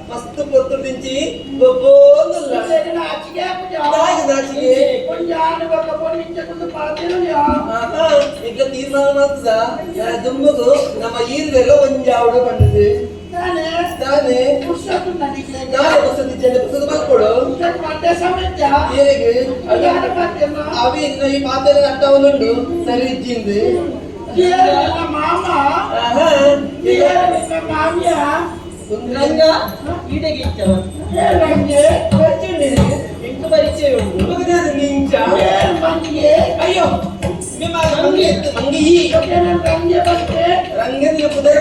ಮಸ್ತ್ ಪೊತ್ತು ದಿಂಚಿ ಈಗ ತೀರ್ಮಾನ ಮಾಡ್ತದ ದುಂಬಗು ನಮ್ಮ ಈರ್ವೆಲ್ಲ ಒಂಜಾವಡು ಬಂದದು ತಾನೇ ನಾಳೆ ಪುಸ್ತಕ ಮಾಡ್ಕೊಡು ಹೇಗೆ ಅವಿ ಇನ್ನು ಈ ಪಾತ್ರೆ ಅಟ್ಟವನ್ನುಂಡು ಸರಿ ಇಚ್ಚಿಂದು ರಂಗ ಈಡೆಗೆ ಇಚ್ಚವ ಎಂಟು ಪರಿಚಯ ಉಂಟು ನಿಂಚ ಅಯ್ಯೋ ಮಂಗಿ ರಂಗನಿಗೆ ಪುದರ್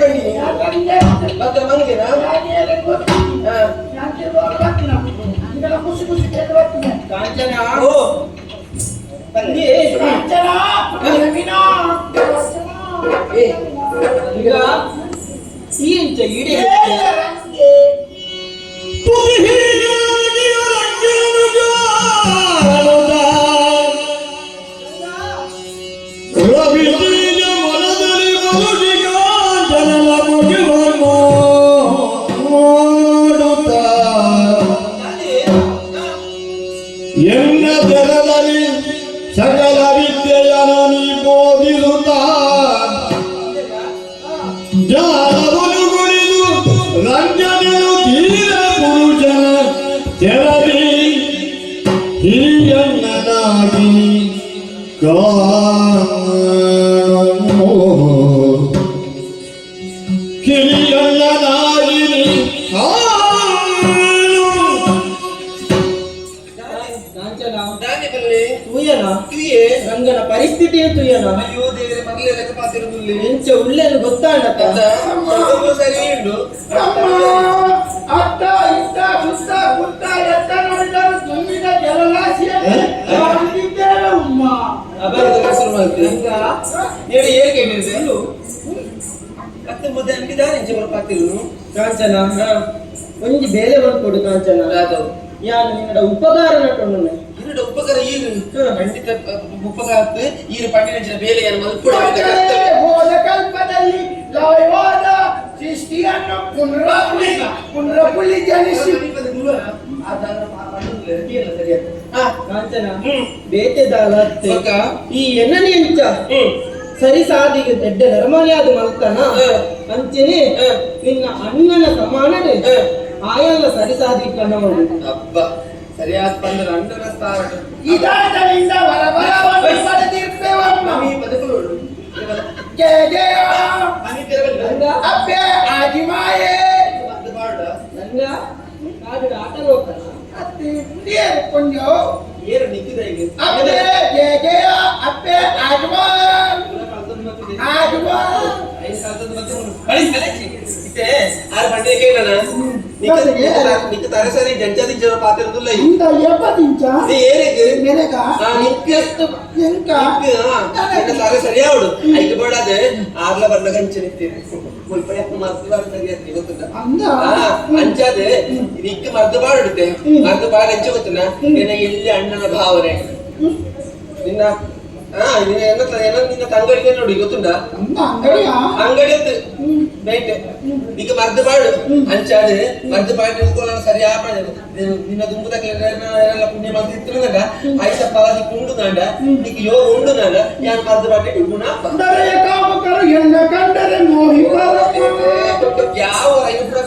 ಬನ್ನಿ ಮತ್ತೆ ಮಂಗಿನ ಕಾಂಚನ ಓ ಬಂದಿ ಕಾಂಚನ ಈಗ ಈ ಇಂಚ ಈಡೆ ಎನ್ನ ಜಗದಲ್ಲಿ ಸಕಲ ವಿದ್ಯೆಯನ್ನು ನೀ ಬೋಧಿಸುತ್ತ ಜಾಲವನ್ನು ಕುಣಿದು ರಂಜನೆಯು ತೀರ ಪುರುಷನ ತೆರದಿ ಹಿರಿಯಣ್ಣನಾಗಿ ಕಾಣೋ ಹಿರಿಯಣ್ಣನಾಗಿ ರಂಗನ ಪರಿಸ್ಥಿತಿಯೇ ತುಯ್ಯನ ಅಯ್ಯೋ ದೇವರೇ ಮಗಲೇ ಲೆಕ್ಕ ಪಾತಿರುದಿಲ್ಲ ಎಂಚ ಉಳ್ಳೆನು ಗೊತ್ತಾಂಡ ಸರಿ ಉಂಟು ಅಮ್ಮ ಅತ್ತ ಇತ್ತ ಸುತ್ತ ಪುತ್ತ ಎತ್ತ ನೋಡಿದರು ತುಂಬಿದ ಜಲರಾಶಿಯಲ್ಲಿ ಉಮ್ಮ ಅಬಾರದ ಹೆಸರು ಮಾಡ್ತೀವಿ ಹೇಳಿ ಹೇಗೆ ಹೇಳಿದೆ ಮತ್ತೆ ಮತ್ತೆ ಅಂಟಿದ್ದಾರೆ ಇಂಚೆ ಪಾತಿರು ಕಾಂಚನ ಒಂಜಿ ಬೇಲೆ ಬಂದ್ಕೊಡು ಕಾಂಚನ ಯಾವ್ದು ಯಾನು ನಿನ್ನಡ ಉಪಕಾರ ನಟೊಂಡು ಇರುಡ ಉಪಕಾರ ಈರು ಖಂಡಿತ ಉಪಕಾರ ಈರು ಪಂಡಿನ ಬೇಲೆ ಏನು ಮಲ್ಪುಡ ಹೋದ ಕಲ್ಪದಲ್ಲಿ ಲಯವಾದ ಸೃಷ್ಟಿಯನ್ನು ಪುನರಪುಲಿ ಜನಿಸಿ ಕಾಂಚನ ಬೇತೆದಾಲ ಈ ಎನ್ನನೆ ಎಂಚ ಸರಿ ಸಾದಿಗೆ ದೊಡ್ಡ ನರ್ಮಲ್ಯಾದ ಮಲ್ತನ ಅಂಚೆನೆ ನಿನ್ನ ಅಣ್ಣನ ಸಮಾನನೆ ಆಯಲ್ಲ ಸರಿ ಸಾದಿ ಕಣ್ಣವಳು ಹಬ್ಬ ಸರಿಯಾದ ಬಂದ ಅಣ್ಣನ ಸ್ಥಾನ ಇದಾದರಿಂದ ವರವರವನ್ನು ಪಡೆದಿರ್ತೇವಮ್ಮ ಈ ಬದುಕಲು ಜಯ ಜಯ ಅಪ್ಪೆ ಆದಿಮಾಯೇ ನಂಗ ಕಾಡು ಆಟ ಹೋಗ್ತಾನ ಅತ್ತಿ ನೀರು ಕೊಂಜೋ ಏನು ನಿಂತಿದ ಈಗ ಅಪ್ಪೆ ಜಯ ಜಯ ಅಪ್ಪೆ ಆದಿಮಾ ಆದಿಮಾ నీకు తరసరి జంచదించిన పాత్రదుల్ల ఇంత ఎప్పటించా ఏరికి మెరక నీకు ఇంకా సరే సరియావుడు ఐకి పడాదే ఆర్ల వర్ణగంచని ಮುಲ್ಪಯಕ್ಕೆ ಮರ್ದು ಗೊತ್ತುಂಟ ಅಂಚಾದೆ ಇದಕ್ಕೆ ಮರ್ದು ಬಾಡುತ್ತೆ ಮರ್ದು ಬಾಡ ಹೆಂಚ ಗೊತ್ತುಂಟ ನಿನ್ನ ಎಲ್ಲಿ ಅಣ್ಣನ ಭಾವನೆ ನಿನ್ನ ನಿನ್ನ ತಂಗಡಿಗೆ ನೋಡಿ ಗೊತ್ತುಂಟ ಅಂಗಡಿ ಬೈಟ್ ಈಗ ಮರ್ದು ಬಾಡು ಅಂಚಾದೆ ಮರ್ದು ಬಾಡಿ ನಿಂತ್ಕೊಳ್ಳೋ ಸರಿ ನಿನ್ನ ದುಂಬು ತಕ್ಕ ಪುಣ್ಯ ಮರ್ದು ಇತ್ತಿರುವಾಗ ಆಯ್ತ ಪಾದಿ ಕುಂಡು ನಾಂಡ ನೀಗ ಯೋಗ ಉಂಡು ನಾಂಡ ಯಾರು ಮರ್ದು ಬಾಡಿ ಗುಣ ಹೆಣ್ಣ ಕಂಡರೆ ಮೋಹಿಪಾರ ಯಾವ ಐದು ಕೂಡ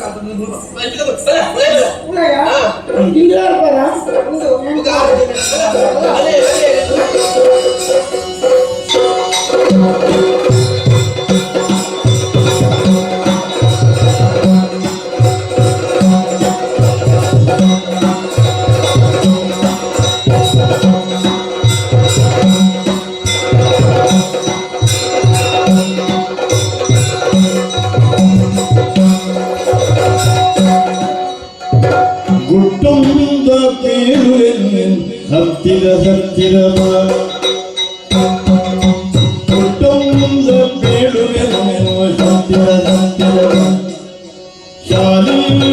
ಗುಟ್ಟೊಂದ ಪೇಳುವೆನು ಹತ್ತಿರ ಹತ್ತಿರ ಗುಟ್ಟೊಂದ ಪೇಳುವೆನು ಹತ್ತಿರ ಹತ್ತಿರ ಶಾಲೆಯಲ್ಲಿ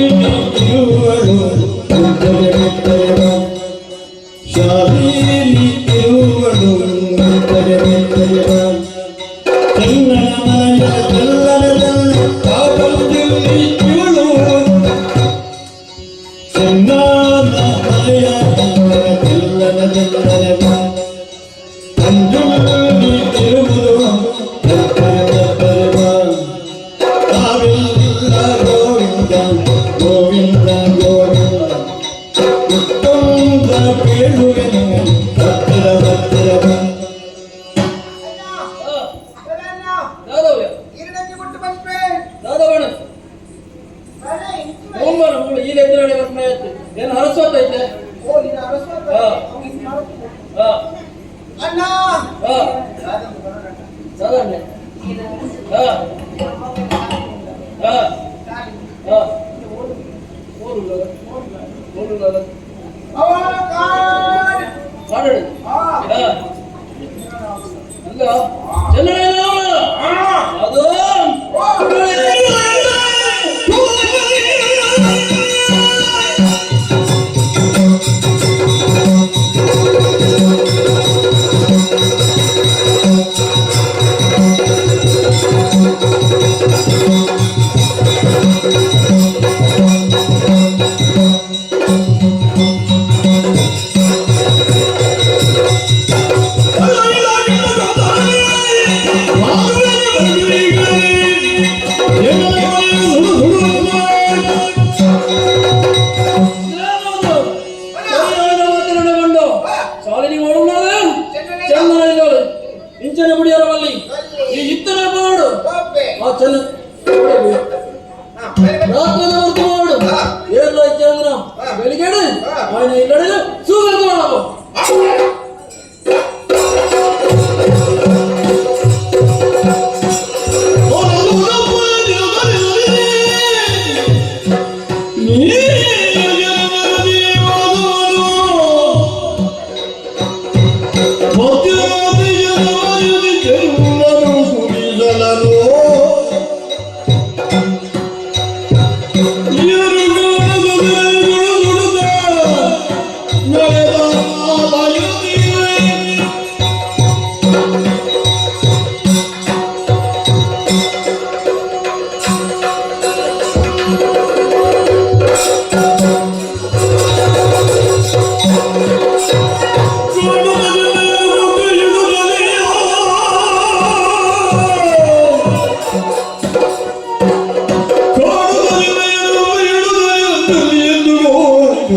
ಇರುವಳು ಶಾಲೆಯಲ್ಲಿ ಇರುವಳು ಕನ್ನಡ ಮನೆಯ ಎಲ್ಲರದಲ್ಲಿ ಕಾಪಲ್ಲಿ ಇವಳು ಚೆನ್ನಾದ ಮನೆಯ ಎಲ್ಲರದೆಲ್ಲರ ಅಂಜುಮಲ್ಲಿ ಇರುವುದು ನಾವೆಲ್ಲ ಗೋವಿಂದ ಗೋವಿಂದ ಗೋವಿಂದ ಉತ್ತಮ ಕೇಳುವೆನು ಹತ್ತಿರ ಹತ್ತಿರ ಈರಡಕ್ಕೆ ಬಿಟ್ಟು ಬಂದ್ವೆ ದಾದವಣ ಹೋಮನ ಈ ಎದುರಡೆ ಬರ್ತಾ ಇತ್ತು ಏನು ಹರಸೋತೈತೆ ಓ ನಿನ್ನ ಅರಸೋತ ಅಣ್ಣ ಸಾಧಾರಣ ಅವನ ಕಾಡ್ ಮಾಡು ಅಲ್ಲ ಚೆನ್ನಾಗಿ ಅದು ಇಂಚನೆ ಬಿಡಿಯರವಲ್ಲಿ ಈ ಇತ್ತನೆ ಮಾಡು ಆ ಚೆನ್ನ ರಾತ್ರಿ ಹೊರತು ಮಾಡು ಏರ್ಲ ಚಂದ್ರ ಬೆಳಿಗ್ಗೆ ఆయన ಇಲ್ಲಡೆ ಸೂಗರ್ದು ಮಾಡಬೇಕು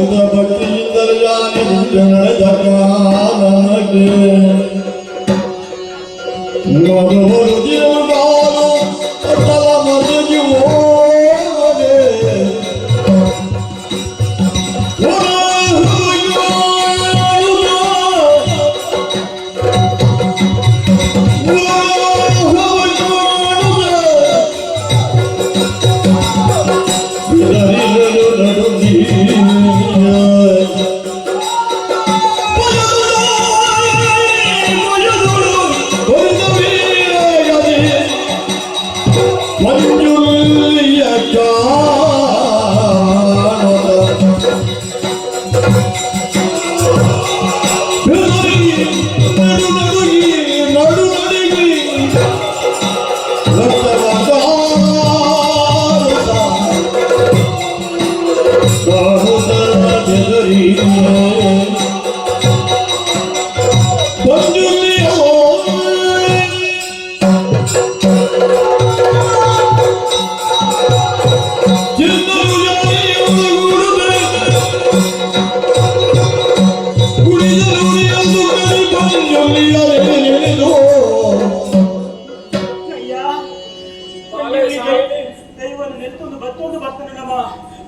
ಭೂತ ಭಕ್ತಿಯಿಂದಲೇ ಜಾನಿ ಮುಂದೆ ನಡೆದ ಕಾಲಕ್ಕೆ ಮಧುರು ಜೀವಗಾನು ಅಟಲ ಮದುವೆ ಹೋದೆ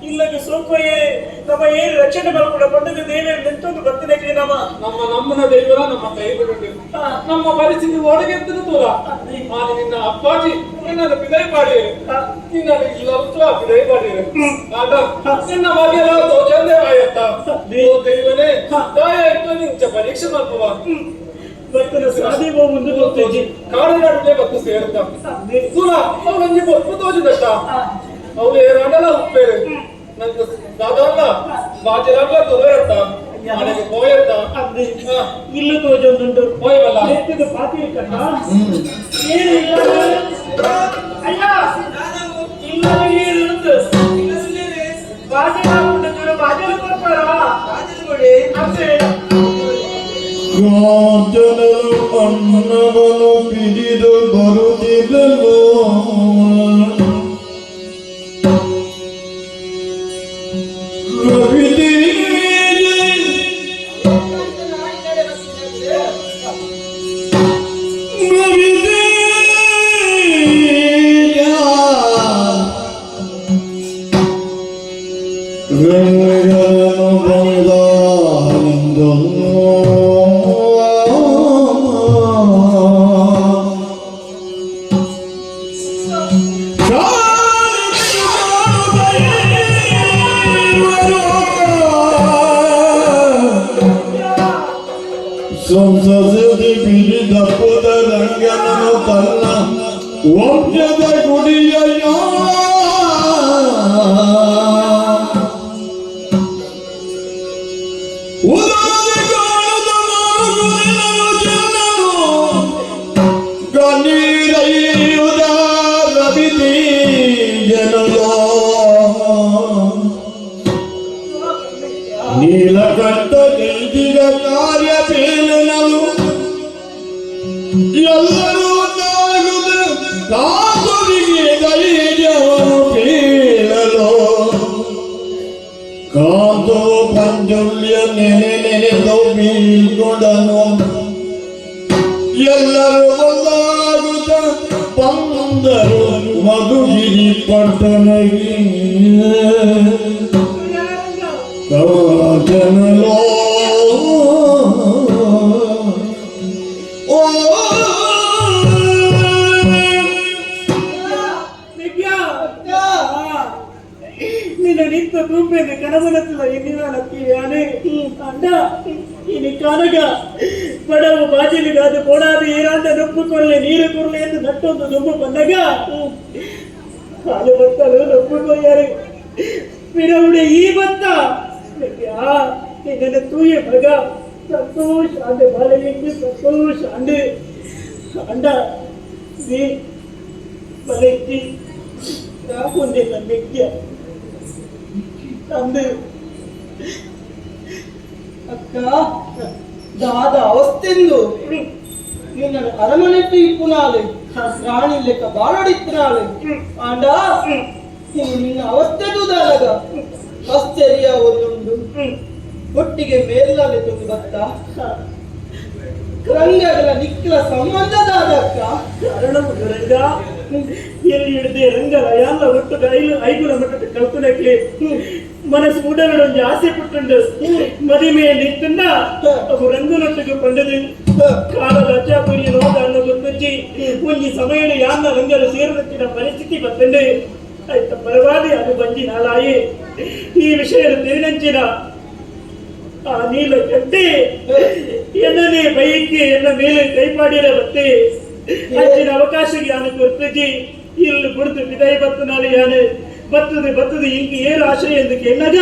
ಇಲ್ಲಗೆ ಸೋಕೋಯೇ ನಮ್ಮ ಏನು ರಕ್ಷಣೆ ಕೂಡ ಬಂದದ್ದು ದೇವೇ ನಿಂತೊಂದು ಬರ್ತಿದೆ ನಮ್ಮ ನಮ್ಮನ ದೇವರ ನಮ್ಮ ಕೈ ಬಿಡಲಿ ನಮ್ಮ ಪರಿಸ್ಥಿತಿ ಒಳಗೆತ್ತಿನ ದೂರ ನಾನು ನಿನ್ನ ಅಪ್ಪಾಜಿ ನಿನ್ನ ಬಿದೈ ಮಾಡಿ ನಿನ್ನ ಇಲ್ಲ ಬಿದೈ ಮಾಡಿ ಆಗ ನಿನ್ನ ಮಗೆಲ್ಲ ತೋಚಂದೇ ಆಯತ್ತ ದೇವನೇ ದಯ ಇಟ್ಟು ನಿಂಚ ಪರೀಕ್ಷೆ ಮಾಡ್ತವ ಭಕ್ತನ ಸಾಧಿವ ಮುಂದೆ ಹೋಗ್ತೇಜಿ ಕಾಡಿನಾಡಿಗೆ ಭಕ್ತ ಸೇರುತ್ತ ದೂರ ಅವಳಂಜಿ ಬೊತ್ತು ತೋಚಿದಷ್ಟ ಅವಳು ಏರಾಡಲ್ಲ ಉಪ್ಪೇರು ನಂಗೆ ಸಾಧಾರಣ ಬಾಜಿಲಾಗ ತೊದರತ್ತ ನನಗೆ ಹೋಯತ್ತ ಇಲ್ಲೂ ತೋಜೊಂದುಂಟು ಹೋಯವಲ್ಲ ಎತ್ತಿದ ಪಾತಿ ಕಣ್ಣ ಏನು ಇಲ್ಲ ಅಯ್ಯ ಇಲ್ಲ ಏನು ಉಂಟು ಬಾಜಿಲಾಗ ಬಾಜಿಲು ಕೊಡ್ತಾರ ಅಷ್ಟೇ ಕಾಂಚನರು ಅನ್ನವನ್ನು ಪಿಡಿದು ಬರುತ್ತಿದ್ದಲು ಸಂಸದಿ ಬಿಡಿದಪ್ಪದ ರಂಗನನು ತನ್ನ ವಂಶದ ಗುಡಿಯ ಕಣ್ಣೀರೈಯುವುದ ರವಿದಿ ಜನಲೋ ನೀಲಕಂಠ ನಿಲ್ದಿರ ಕಾರ್ಯ ಬೇಲನಲು ಎಲ್ಲರೂ ನಾಗುದ ಕಾದುರಿಗೆ ಧೈರ್ಯವನ್ನು ಬೀಳಲು ಕಾಂತೋ ಪಂಜುಲ್ಯ ನೆನೆದು ಬೀಳ್ಕೊಡನು ಎಲ್ಲರೂ ಒಂದಾಗುತ್ತ ಬಂದರು ಮಧುಗಿರಿ ಪಟ್ಟಣಗೆ ಕಾಂಚನಲೋ ನಿನ್ನ ನಿಂತ ತೂಪೇದ ಕನವನತ್ತಲ ಎನ್ನಿನಕ್ಕೆ ಯಾನೇ ಅಂಡ ಇನಿ ಕಾನಗ ಬಡವ ಬಾಜಿಲಿಗಾದ ಕೋಡಾದ ಏರಾಂದ ನೊಪ್ಪು ಕೊರಲೆ ನೀರು ಕೊರಲೆ ಎಂದು ನಟ್ಟೊಂದು ನೊಬ್ಬು ಬಂದಾಗ ಕಾಲು ಬತ್ತಲು ನೊಪ್ಪು ಕೊಯ್ಯಾರೆ ಪಿರವುಡೆ ಈ ಬತ್ತ ನಿನ್ನ ತೂಯ ಮಗ ಸಂತೋಷ ಅಂದೆ ಬಾಳೆಯಲ್ಲಿ ಸಂತೋಷ ಅಂದೆ ಅಂಡ ನೀ ಬಲೆತ್ತಿ ಮುಂದೆ ನಂಬಿಕೆ ಅಂದೆ ಅಕ್ಕ ದಾದ ಅವಸ್ಥೆಂದು ನಿನ್ನ ಅರಮನೆಟ್ಟು ಇಪ್ಪುನಾಳೆ ರಾಣಿ ಲೆಕ್ಕ ಬಾಳಡಿತ್ತಿನಾಳೆ ಆಂಡ ನಿನ್ನ ಅವಸ್ಥೆ ದೂದಾಲಗ ಆಶ್ಚರ್ಯ ಒಂದೊಂದು ಒಟ್ಟಿಗೆ ಮೇಲ್ಲಾಲೆ ತುಂಬಿ ಬತ್ತ ರಂಗಗಳ ನಿಕ್ಕಲ ಸಂಬಂಧದಾದ ಅಕ್ಕ ಕಾರಣವು ರಂಗ ಎಲ್ಲಿ ಹಿಡಿದೆ ರಂಗಲ ಎಲ್ಲ ಒಟ್ಟು ಐಗುಣ ಮಟ್ಟದ ಕಲ್ಪನೆಗೆ ಮನಸ್ಸು ಉಡಲೊಂದು ಆಸೆ ಪಟ್ಟುಂಡು ಮದುವೆಯ ನಿತ್ತನ್ನ ಅವು ರಂಗನೊಟ್ಟಿಗೆ ಕೊಂಡದು ಕಾಲದ ಅಚ್ಚಾಪುರಿ ರೋಗ ಅನ್ನೋ ಗೊತ್ತಜ್ಜಿ ಒಂಜಿ ಸಮಯದ ಯಾನ್ನ ರಂಗಲು ಸೇರಿದಕ್ಕಿನ ಪರಿಸ್ಥಿತಿ ಬತ್ತಂಡೆ ಆಯ್ತ ಪರವಾದಿ ಅದು ಬಂಜಿ ನಾಲಾಯಿ ಈ ವಿಷಯದ ತಿಳಿನಂಚಿನ ಆ ನೀಲ ಕಟ್ಟಿ ಎನ್ನನೇ ಬೈಕ್ಕೆ ಎನ್ನ ಮೇಲೆ ಕೈಪಾಡಿರ ಬತ್ತೆ ಅಂಚಿನ ಅವಕಾಶಕ್ಕೆ ಯಾನು ಕೊರ್ತಜಿ ಇಲ್ಲಿ ಕುಡಿದು ವಿದಾಯ ಬತ್ತು ನಾಳೆ ಯಾನು ಬತ್ತದು ಇಂಕ ಏರು ಆಶ್ರಯ ಎಂದಕ್ಕೆ ಎನ್ನಗ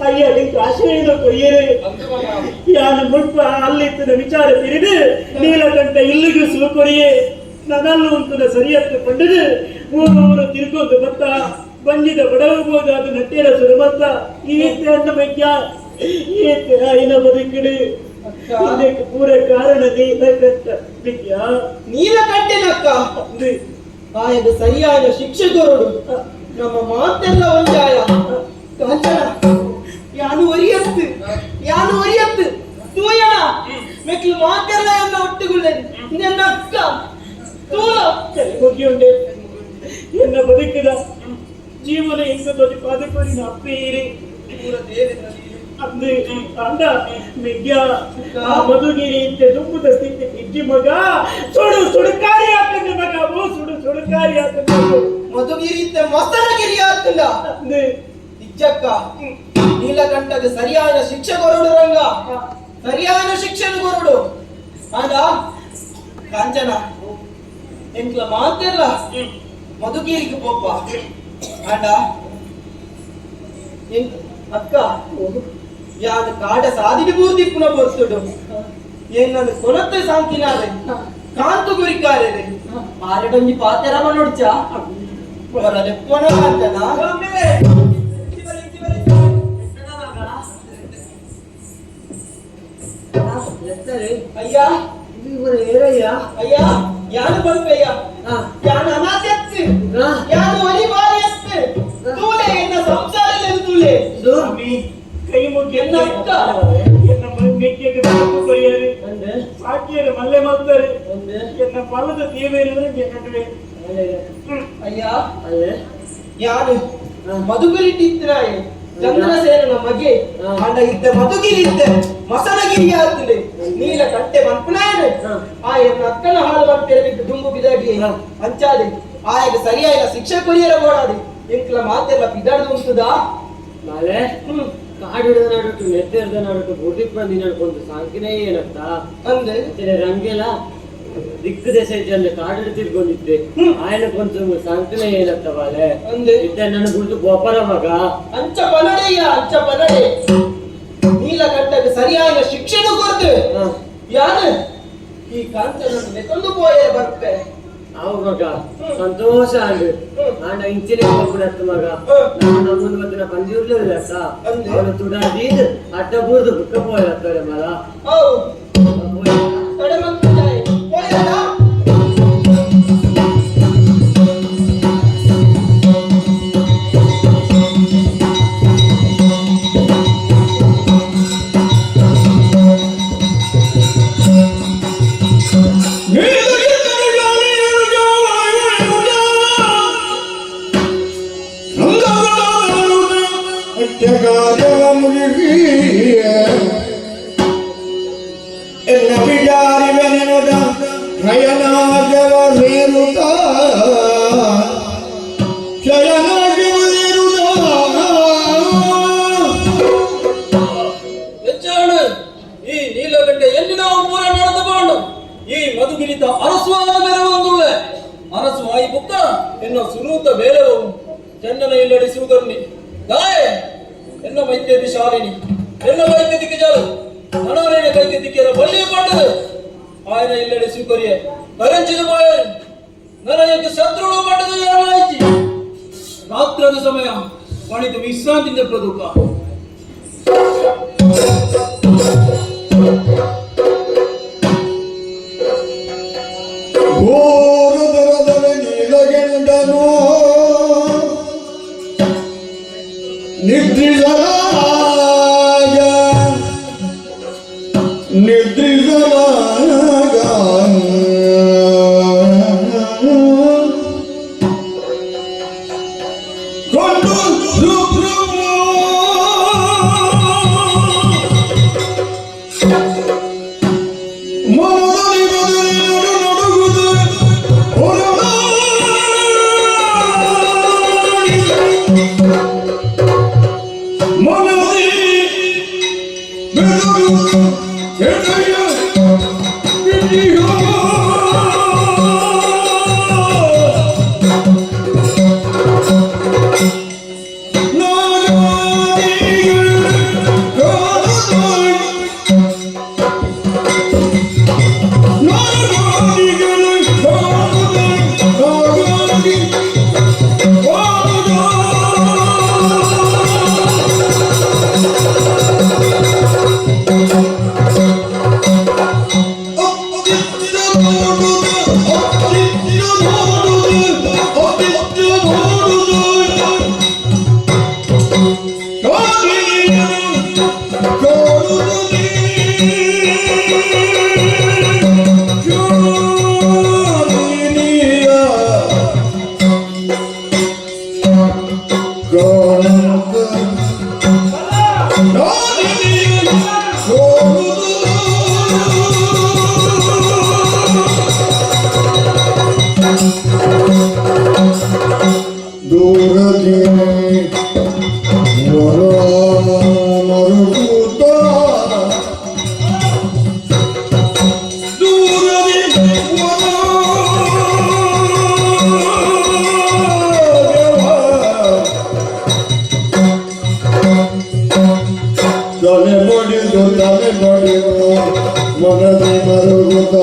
ಅಯ್ಯ ಇಂಕ ಆಶ್ರಯದ ಕೊಯ್ಯರು ಯಾನು ಮುಲ್ಪ ಅಲ್ಲಿತ್ತಿನ ವಿಚಾರ ತಿರಿದು ನೀಲಕಂಠ ಇಲ್ಲಿಗೂ ಸುಲಕೊರಿಯೇ ನನ್ನನ್ನು ಉಂಟದ ಸರಿಯತ್ತು ಕೊಂಡದು ಊರು ತಿರುಗೋದು ಬತ್ತ ಬಂಜಿದ ಬಡವಬಹುದು ಅದು ನಟ್ಟೇರ ಸುರಮತ್ತ ಈ ಅನ್ನ ಬಗ್ಗೆ ಏನ ಬದುಕಿಡು ಇದಕ್ಕೆ ಪೂರ ಕಾರಣ ನೀಲಕಂಠನಕ್ಕ ಆಯದು ಸರಿಯಾದ ಶಿಕ್ಷಕರು ನಮ್ಮ ಮಾತೆಲ್ಲ ಒಂದಾಯ ಕಾಂಚನ ಯಾನು ಒರಿಯತ್ತು ತೂಯಣ ಮೆಕ್ಲು ಮಾತೆಲ್ಲ ಎನ್ನ ಒಟ್ಟುಗುಳ್ಳೆ ನನ್ನ ಅಕ್ಕ ತೂಲ ಹೋಗಿಯುಂಡೆ ಎನ್ನ ಬದುಕಿದ ಜೀವನ ಎಂತ ಪಾದಪರಿನ ಅಪ್ಪೇರಿ ಅಂದು ಅಂದ ಮೆಗ್ಯ ಆ ಮಧುಗಿರಿ ಇಂತೆ ದುಂಬುದ ಸ್ಥಿತಿ ಇಜ್ಜಿ ಮಗ ಸುಡುಕಾರಿ ಆಗ್ತದೆ ಮಗ ಸುಡುಕಾರಿ ಆಗ್ತದೆ ಮಧುಗಿರಿ ಇಂತೆ ಮಸ್ತನಗಿರಿ ಆಗ್ತದ ಇಜ್ಜಕ್ಕ ನೀಲಕಂಠಗೆ ಸರಿಯಾದ ಶಿಕ್ಷೆ ಕೊರಡು ರಂಗ ಸರಿಯಾದ ಶಿಕ್ಷೆನು ಕೊರಡು ಆದ ಕಾಂಚನ ಎಂಕ್ಲ ಮಾತೆಲ್ಲ ಮಧುಗಿರಿಗೆ ಪೋಪ ಆಡ ಅಕ್ಕ ಯಾನು ಕಾಡ ಸಾಧಿಗೆ ಪೂರ್ತಿ ಪುನಃ ಬರ್ಸುಡು ಏನನ್ನು ಕೊನತ್ತೆ ಸಾಂಕಿನಾರೆ ಕಾಂತು ಗುರಿಕಾರೆ ಆರಡೊಂಜಿ ಪಾತೆರಮ ನೋಡ್ಚ ಬರಲೆ ಕೊನ ಕಾಂತನ ಅಯ್ಯ ಅಯ್ಯ ಯಾನು ಬಂಪಯ್ಯ ಯಾನು ಅನಾಥ್ಯತ್ತು ಯಾನು ಅನಿವಾರ್ಯ ತೂಲೆ ಎನ್ನ ಸಂಸಾರದಲ್ಲಿ ತೂಲೆ ಸ್ವಾಮಿ ಕೈ ಮುಗಿ ಎನ್ನ ಮೆಕ್ಕೆಗೆ ಕೊರಿಯರು ಸಾಕಿಯರು ಮಲ್ಲೆ ಮಾಡ್ತಾರೆ ಎನ್ನ ಫಲದ ತೀವೇರಿದ್ರೆ ಅಯ್ಯ ಯಾನು ಮಧುಗಿರಿಟ್ಟಿತ್ರಾಯ ಚಂದ್ರಸೇನ ಮಗೆ ಅಂಡ ಇದ್ದ ಮಧುಗಿರಿ ಇದ್ದ ಮಸನಗಿರಿ ಆಗ್ತದೆ ನೀಲ ಕಟ್ಟೆ ಮನ್ಪುನಾಯನೆ ಆ ಎನ್ನ ಅಕ್ಕನ ಹಾಳು ಬರ್ತಿರಬೇಕು ದುಂಬು ಬಿದಾಡಿ ಅಂಚಾದೆ ಆಯಗ ಸರಿಯಾದ ಶಿಕ್ಷೆ ಕೊರಿಯರ ಬೋಡಾದೆ ಎಂಕ್ಲ ಮಾತೆಲ್ಲ ಬಿದಾಡ್ದು ಉಂಟುದಾ ನಾಳೆ ಕಾಡಿಡ ನಾಡಟ್ಟು ನೆತ್ತೆರ್ದ ನಾಡಟ್ಟು ಬುರ್ದಿಕ್ ಬಂದಿ ನಡ್ಕೊಂಡು ಸಾಂಕಿನೇ ಏನಂತ ಅಂದೆ ರಂಗೆಲ್ಲ ದಿಕ್ಕು ದೆಸೆ ಜನ ಕಾಡಿಡ ತಿರ್ಕೊಂಡಿದ್ದೆ ಆಯನ ಕೊಂಚ ಸಾಂಕಿನೇ ಏನಂತ ಬಾಲೆ ಅಂದೆ ಇದ್ದ ನನ್ನ ಗುರುತು ಗೋಪರ ಮಗ ಅಂಚ ಬನಡೆ ನೀಲಕಂಠಕ್ಕೆ ಸರಿಯಾದ ಶಿಕ್ಷೆನೂ ಕೊಡ್ತು ಯಾನು ಈ ಕಾಂಚನನ್ನು ನೆತ್ತೊಂದು ಪೋಯ ಬರ್ತೆ ಅವ ಮಗ ಸಂತೋಷ ಆಂಡು ಆಂಡ ಇಂಚಿನ ಹೋಗ್ಬಿಡತ್ತ ಮಗ ನಾನು ಮುಂದೆ ಬಂದಿನ ಪಂಜೂರ್ಲಿಲ್ಲ ಅವನು ತುಡಾಡಿ ಅಡ್ಡ ಬೂರ್ದು ಬುಕ್ಕ ಪೋಯತ್ತಾರೆ ಮಗ ಈ ನೀಲಗಂಟೆ ಎಲ್ಲಿ ನಾವು ಪೂರ ನಡೆದುಕೊಂಡು ಈ ಮಧುಗಿರಿತ ಅರಸುವಾದ ಮೆರವೊಂದುಳ್ಳೆ ಅರಸುವಾಯಿ ಬುಕ್ಕ ಎನ್ನ ಸುನೂತ ಬೇರೆವು ಚೆನ್ನನ ಇಲ್ಲಡಿಸುವುದನ್ನಿ ಗಾಯ ಎನ್ನ ವೈದ್ಯದಿ ಶಾಲಿನಿ ಎನ್ನ ವೈದ್ಯದಿಕ್ಕೆ ಜಾಲು ಹಣವರೇನ ಕೈಗೆದ್ದಿಕ್ಕೆರ ಬಳ್ಳಿ ಪಟ್ಟದು ಆಯ್ನ ಇಲ್ಲಡಿಸು ಕೊರಿಯೆ ಕರಂಚಿದ ಬಾಯ ನನಗೆ ಶತ್ರುಳು ಪಟ್ಟದು ಯಾರಾಯ್ತಿ ರಾತ್ರದ ಸಮಯ ಪಣಿತ ವಿಶ್ರಾಂತಿಯಿಂದ ಪ್ರದುಕ ಘೋರದರದಲ್ಲಿ ನೀಲಗೆಂಡನು ನಿದ್ರಿಸಲಾಗ ಮನದಿ ಮರುಗುತ್ತ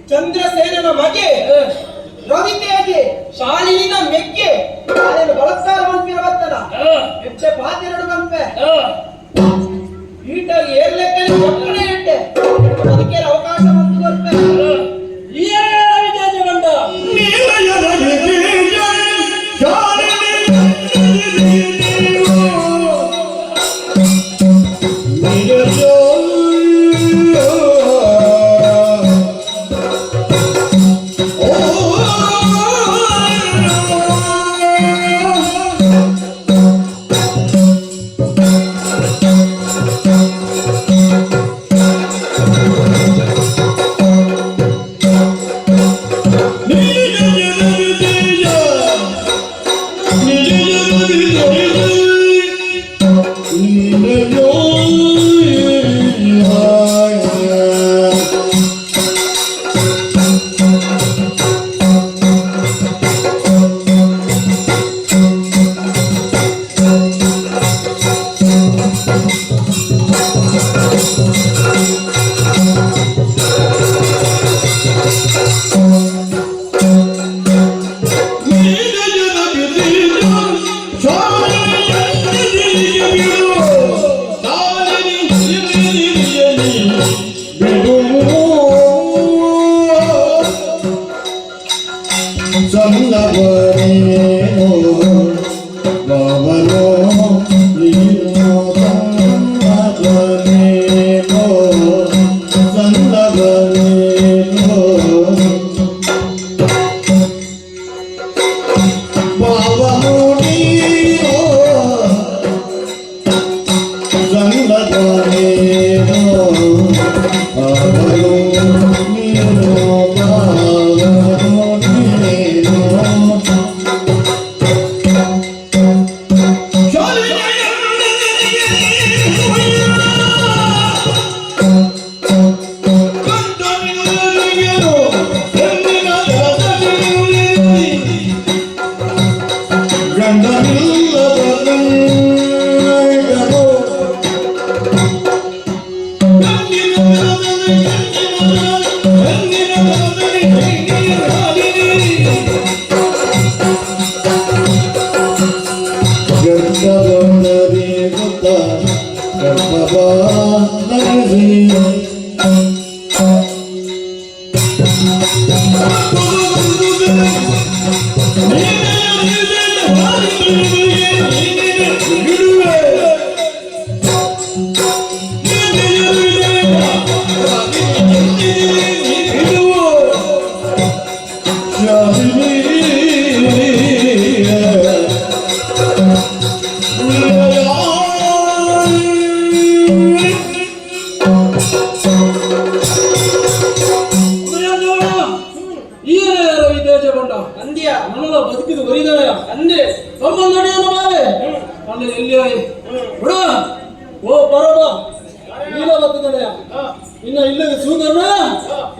ಚಂದ್ರಸೇನನ ಮಗೆ ರವಿತೆಗೆ ಶಾಲಿನ ಮೆಕ್ಕೆ ಬಲತ್ಕಾರ ಮಂತ್ರಿಯ ಬರ್ತನ ಎಚ್ಚೆ ಪಾತಿರಡು ಬಂಪೆ ಈಟ ಏರ್ಲೆಕ್ಕಲ್ಲಿ ಚಪ್ಪಣೆ ಇಟ್ಟೆ ಅದಕ್ಕೆ ಅವಕಾಶ ಬಂತು ಬರ್ಪೆ ಸಂಗತನೇನೋ ಅವನು ನೀನು ಬಾವನು ನೀನು ಬದುಕಿದು ಬರೀದಾಯ ಅಂದೆ ಸಂಬಂಧ ಬಾವೆ ಅಲ್ಲಿ ಎಲ್ಲಿ ಬಿಡ ಓ ಬರಬ ನೀಲ ಬರ್ತದಯ ಇನ್ನ ಇಲ್ಲದ ಸುಂದರನ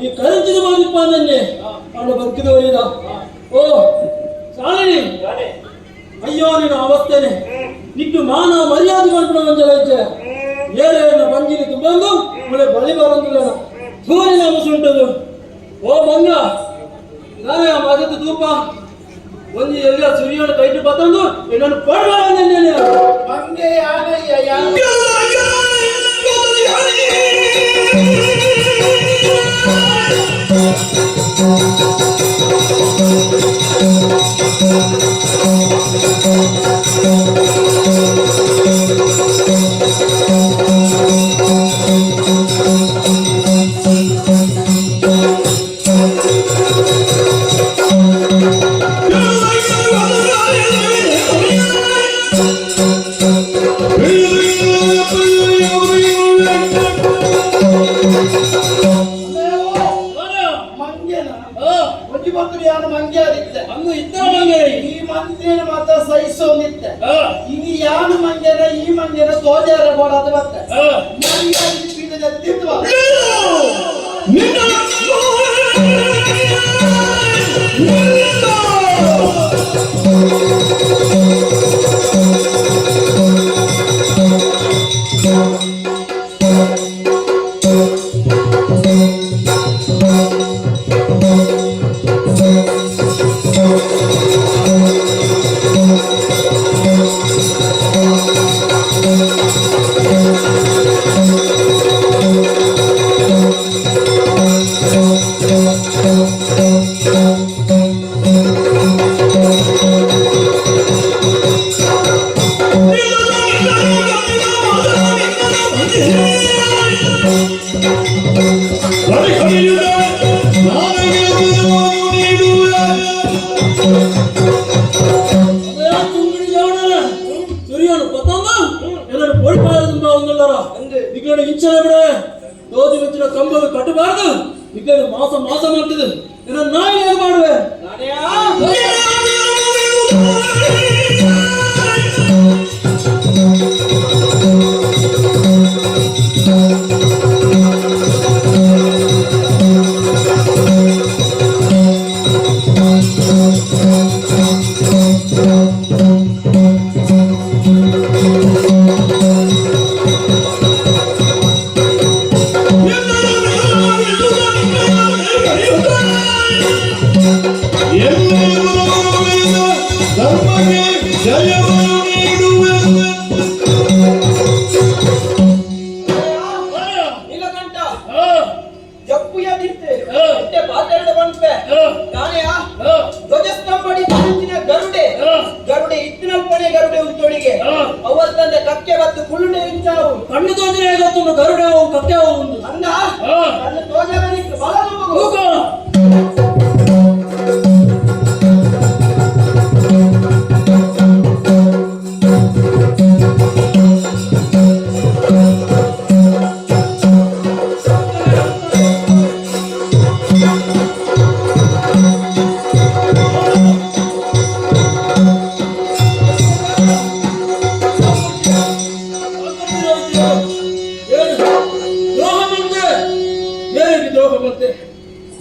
ಈ ಕರಂಚಿದ ಮಾಡಿಪ್ಪ ಅನ್ನೆ ಅವಳು ಬದುಕಿದು ಬರೀದ ಓ ಶಾಲಿನಿ ಅಯ್ಯೋ ನಿನ್ನ ಅವಸ್ಥೆನೆ ನಿಟ್ಟು ಮಾನ ಮರ್ಯಾದೆ ಮಾಡ್ಕೊಂಡು ಮಂಜಲೈತೆ ಏರೇನ ಬಂಜಿನಿದ್ದು ಬಂದು ಮಳೆ ಬಳಿ ಬರಂಗಿಲ್ಲ ಸೂರ್ಯನ ಮುಸುಂಟದು ಓ ಮಂಗ ನಾನೇ ಆ ಮಗದ ಧೂಪ ಒಂದು ಎಲ್ಲ ಸೂರ್ಯನ ಕೈಟು ಬತ್ತಂದು ಇನ್ನೊಂದು ಪಡ್ಬ ಅಂದೇನೆ ಮಂಗೆ ಯಾನಯ್ಯ ಅಂದು ಇದ್ದ ಮಂಗೆ ಈ ಮಂದಿನ ಮಾತ್ರ ಸಹಿಸೋದಿತ್ತೆ ಇದು ಯಾನು ಮಂಜನ ಈ ಮಂಜನ ತೋಜಾರ ಬೋಡಾದ ಮತ್ತೆ ತಿಂದ್ವ ಸೂರ್ಯನು ಪತಂಗ ಎಲ್ಲರೂ ಪಡಿಪಾರದಿಂದ ಒಂದಲ್ಲರ ಇಕಡೆ ಇಂಚನ ಬಿಡೆ ದೋದಿ ಮೆಚ್ಚಿನ ಕಂಬದ ಕಟ್ಟಬಾರದು ಇಕಡೆ ಮಾಸ ಮಾಸ ಮಾಡ್ತಿದೆ ಇದನ್ನು ನಾನು ಏನು ಮಾಡುವೆ ಅವತ್ತಂದೆ ಕಕ್ಕೆ ಬತ್ತು ಕುಳ್ಳುಡೆ ಇಂಚಾವು ಕಣ್ಣು ತೋಜನೆ ಗೊತ್ತುಂಡು ಗರುಡೆ ಹೋಗು ಕಕ್ಕೆ ಹೋಗುಂಡು ಅಂದ ಕಣ್ಣು ತೋಜನೆ ಬಲ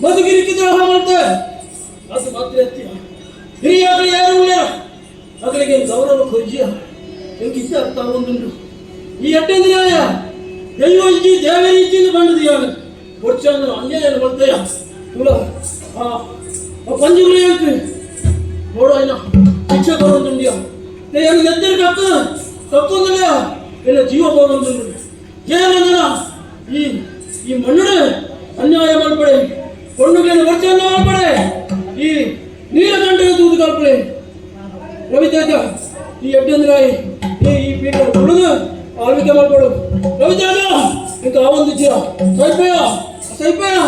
ಮಧುಗಿರಿ ದ್ರೋಹ ಮಾಡ್ತೆ ಅದು ಮಾತ್ರ ಎತ್ತೀಯ ಹಿರಿಯ ಯಾರು ಇಲ್ಲ ಮಗಳಿಗೆ ಗೌರವ ಕೊರಿಜಿಯ ಎಂಕಿದ್ದ ಅರ್ಥ ಒಂದುಂಟು ಈ ಎಟ್ಟೆಂದಿನಾಯ ದೈವ ಇಜ್ಜಿ ದೇವರ ಇಜ್ಜಿಂದ ಬಂಡದಿಯಾಗ ಕೊಡ್ಚಾಂದ್ರ ಅನ್ಯಾಯ ಮಾಡ್ತೆಯ ತುಳ ಪಂಜುಗಳು ಹೇಳ್ತಿ ನೋಡು ಆಯ್ನ ಶಿಕ್ಷೆ ಬರೋದುಂಡಿಯ ಏನು ಎದ್ದಿರ ಕಕ್ಕೊಂದಿಲ್ಲ ಎಲ್ಲ ಜೀವ ಬರೋದುಂಡು ಏನಂದ್ರ ಈ ಮಣ್ಣುಡೆ ಅನ್ಯಾಯ ಮಾಡ್ಬೇಡೆ ಕೊಂಡುಗಳನ್ನು ವರ್ಚನ ಮಾಡ್ಬೇಡೆ ಈ ನೀಲಕಂಠ ತೂದು ಕಲ್ಪಡೆ ರವಿತೇಜ ಈ ಎಡ್ಡಂದ್ರಾಯಿ ಈ ಪೀಠ ತುಳಿದು ಆಳ್ವಿಕೆ ಮಾಡ್ಕೊಡು ರವಿತೇಜ ಇಂಕ ಒಂದು ಜೀವ ಸೈಪಯ್ಯ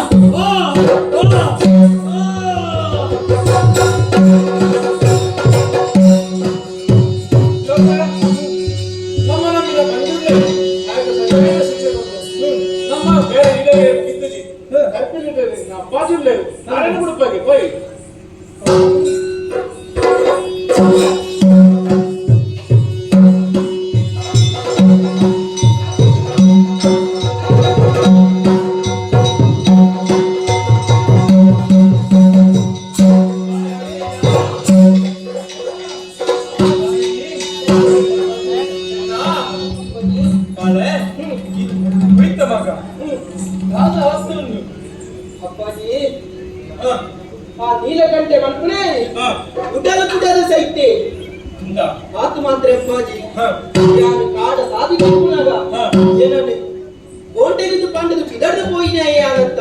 ನಮ್ಮ ನಮ್ಮಿನ ಬಂದಿದ್ದೆ ನಮ್ಮ ಬೇರೆ ಇಲ್ಲೇ ಇದ್ದಜಿ ಕಲ್ಪಿಸಿದ್ದೆ ನಾ ಪಾಜಿರ್ಲೆ ನಾರಾಯಣ ಗುಡುಪಾಗಿ ಹೋಯ್ ಅಪ್ಪಾಜಿ ಆ ನೀಲಕಂಠೆ ಮಲ್ಪನೆ ಗುಡ್ಡದ ಸೈತೆ ಆತು ಮಾತ್ರ ಅಪ್ಪಾಜಿ ಯಾರು ಕಾಡ ಸಾಧಿ ಕಲ್ಪನಾಗ ಏನಂದ್ರೆ ಕೋಟೆಗಿದ್ದು ಪಂಡದು ಬಿದಡ್ದು ಪೋಯಿನಾಯೇ ಆಗಂತ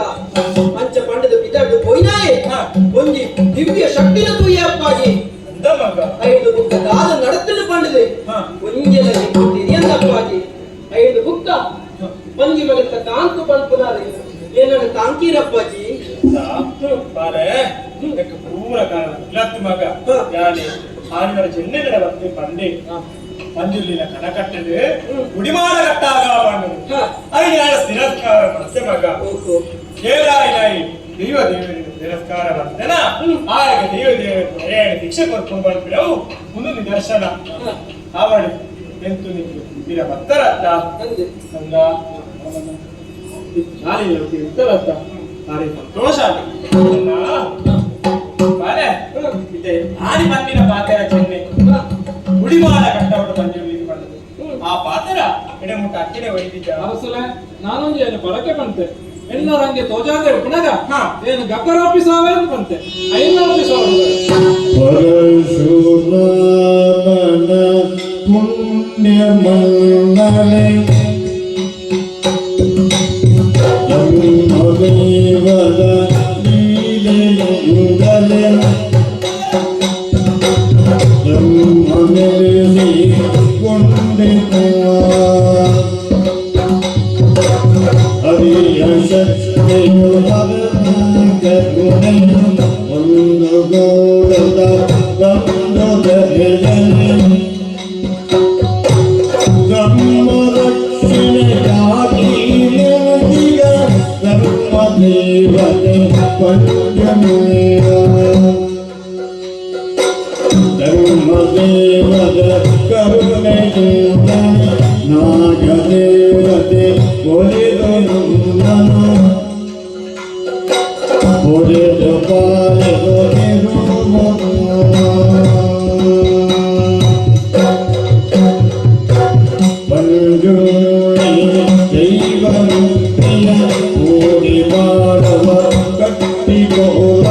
ಮಂಚ ಪಂಡದು ಬಿದಡ್ದು ಪೋಯಿನಾಯೇ ಒಂಜಿ ದಿವ್ಯ ಶಕ್ತಿನ ತೂಯ ಅಪ್ಪಾಜಿ 5 ಬುಕ್ಕ ದಾದ ನಡತ್ತಲು ಪಂಡದೆ ಒಂಜೆಲ್ಲ ತಿರಿಯಂದ ಅಪ್ಪಾಜಿ 5 ಬುಕ್ಕ ಪಂಜಿ ಮಗತ್ತ ಕಾಂತು ಪಂಪುನಾರೆ ಏನನ್ನ ತಾಂಕೀರಪ್ಪಾಜಿ ಬಾರೆ ಪೂರ ಕಾರಣ ಇಲ್ಲತ್ತು ಮಗ ಯಾನೆ ಆನಿವರ ಚೆನ್ನೈನ ಬರ್ತಿ ಪಂಡೆ ಪಂಜುಲಿನ ಕಣಕಟ್ಟದು ಗುಡಿಮಾಡ ಕಟ್ಟಾಗ ಅಯ್ಯಾಳ ತಿರಸ್ಕಾರ ಮತ್ತೆ ಮಗ ಕೇಳಾಯಿ ದೈವ ದೇವರಿಗೆ ತಿರಸ್ಕಾರ ಬರ್ತೇನ ಆಗ ದೈವ ದೇವರ ದೀಕ್ಷೆ ಕೊಡ್ಕೊಂಡು ಬರ್ಬಿಡವು ಮುಂದೆ ನಿದರ್ಶನ ಆವಡಿ ಎಂತು ನಿಂತು ಇರ ಬರ್ತಾರತ್ತ ಸಂಗ ಶಾಲೆಗೆ ಇರ್ತಾರತ್ತ ಭಾರಿ ಸಂತೋಷ ಬಾರೆ ಇದೆ ಆನಿ ಮಣ್ಣಿನ ಪಾತ್ರ ಚೆನ್ನೆ ಗುಡಿಮಾಡ ಕಟ್ಟವಟ ಪಂಜುಲಿಗೆ ಬಂದದ್ದು ಆ ಪಾತ್ರ ಎಡೆಮುಟ್ಟ ಅಕ್ಕಿನೇ ಹೊಡಿತಿದ್ದ ಅರಸಲೆ ನಾನೊಂದು ಏನು ಬರಕೆ ಬಂತೆ ಎಲ್ಲರಂಗೆ ತೋಜಾದ ಹಿಡ್ಕೊಂಡಾಗ ಏನು ಗಬ್ಬರ್ ಆಫೀಸ್ ಆವೆ ಅಂತ ಬಂತೆ ಐನ ಆಫೀಸ್ ಪರಶುರಾಮನ ಪುಣ್ಯ ಮಂಗಲೇ ಜನ್ಮದೇವದ ಲೀಲೆಯುಗಲೇ ಜನ್ಮದಲ್ಲಿ ಕೊಂಡಿರುವ ಹರಿಯ ಶಕ್ತಿಯು ಹರಗುಣೆಯು ಒಂದು ಗೋಳದ ಬಂಧುದಲ್ಲಿ ಬ್ರಹ್ಮರಕ್ಷಣೆಯಾಗಿ ನೇಮಿಗ ಧರ್ಮದೇವತೆ ಪಂಚಮುನಿಯ ಧರ್ಮದೇವದ ಕರುಣೆಯಿಂದ ನಾಗದೇವತೆ ಒಲಿದು ನಮ್ಮನು ಒಲಿದು ಪಾಲಿದು ಪಂಜುಳಿ ದೈವಮುಕ್ತಿಯ ಓಡಿ ಮಾಡುವ ಕಟ್ಟಿಗೋಲ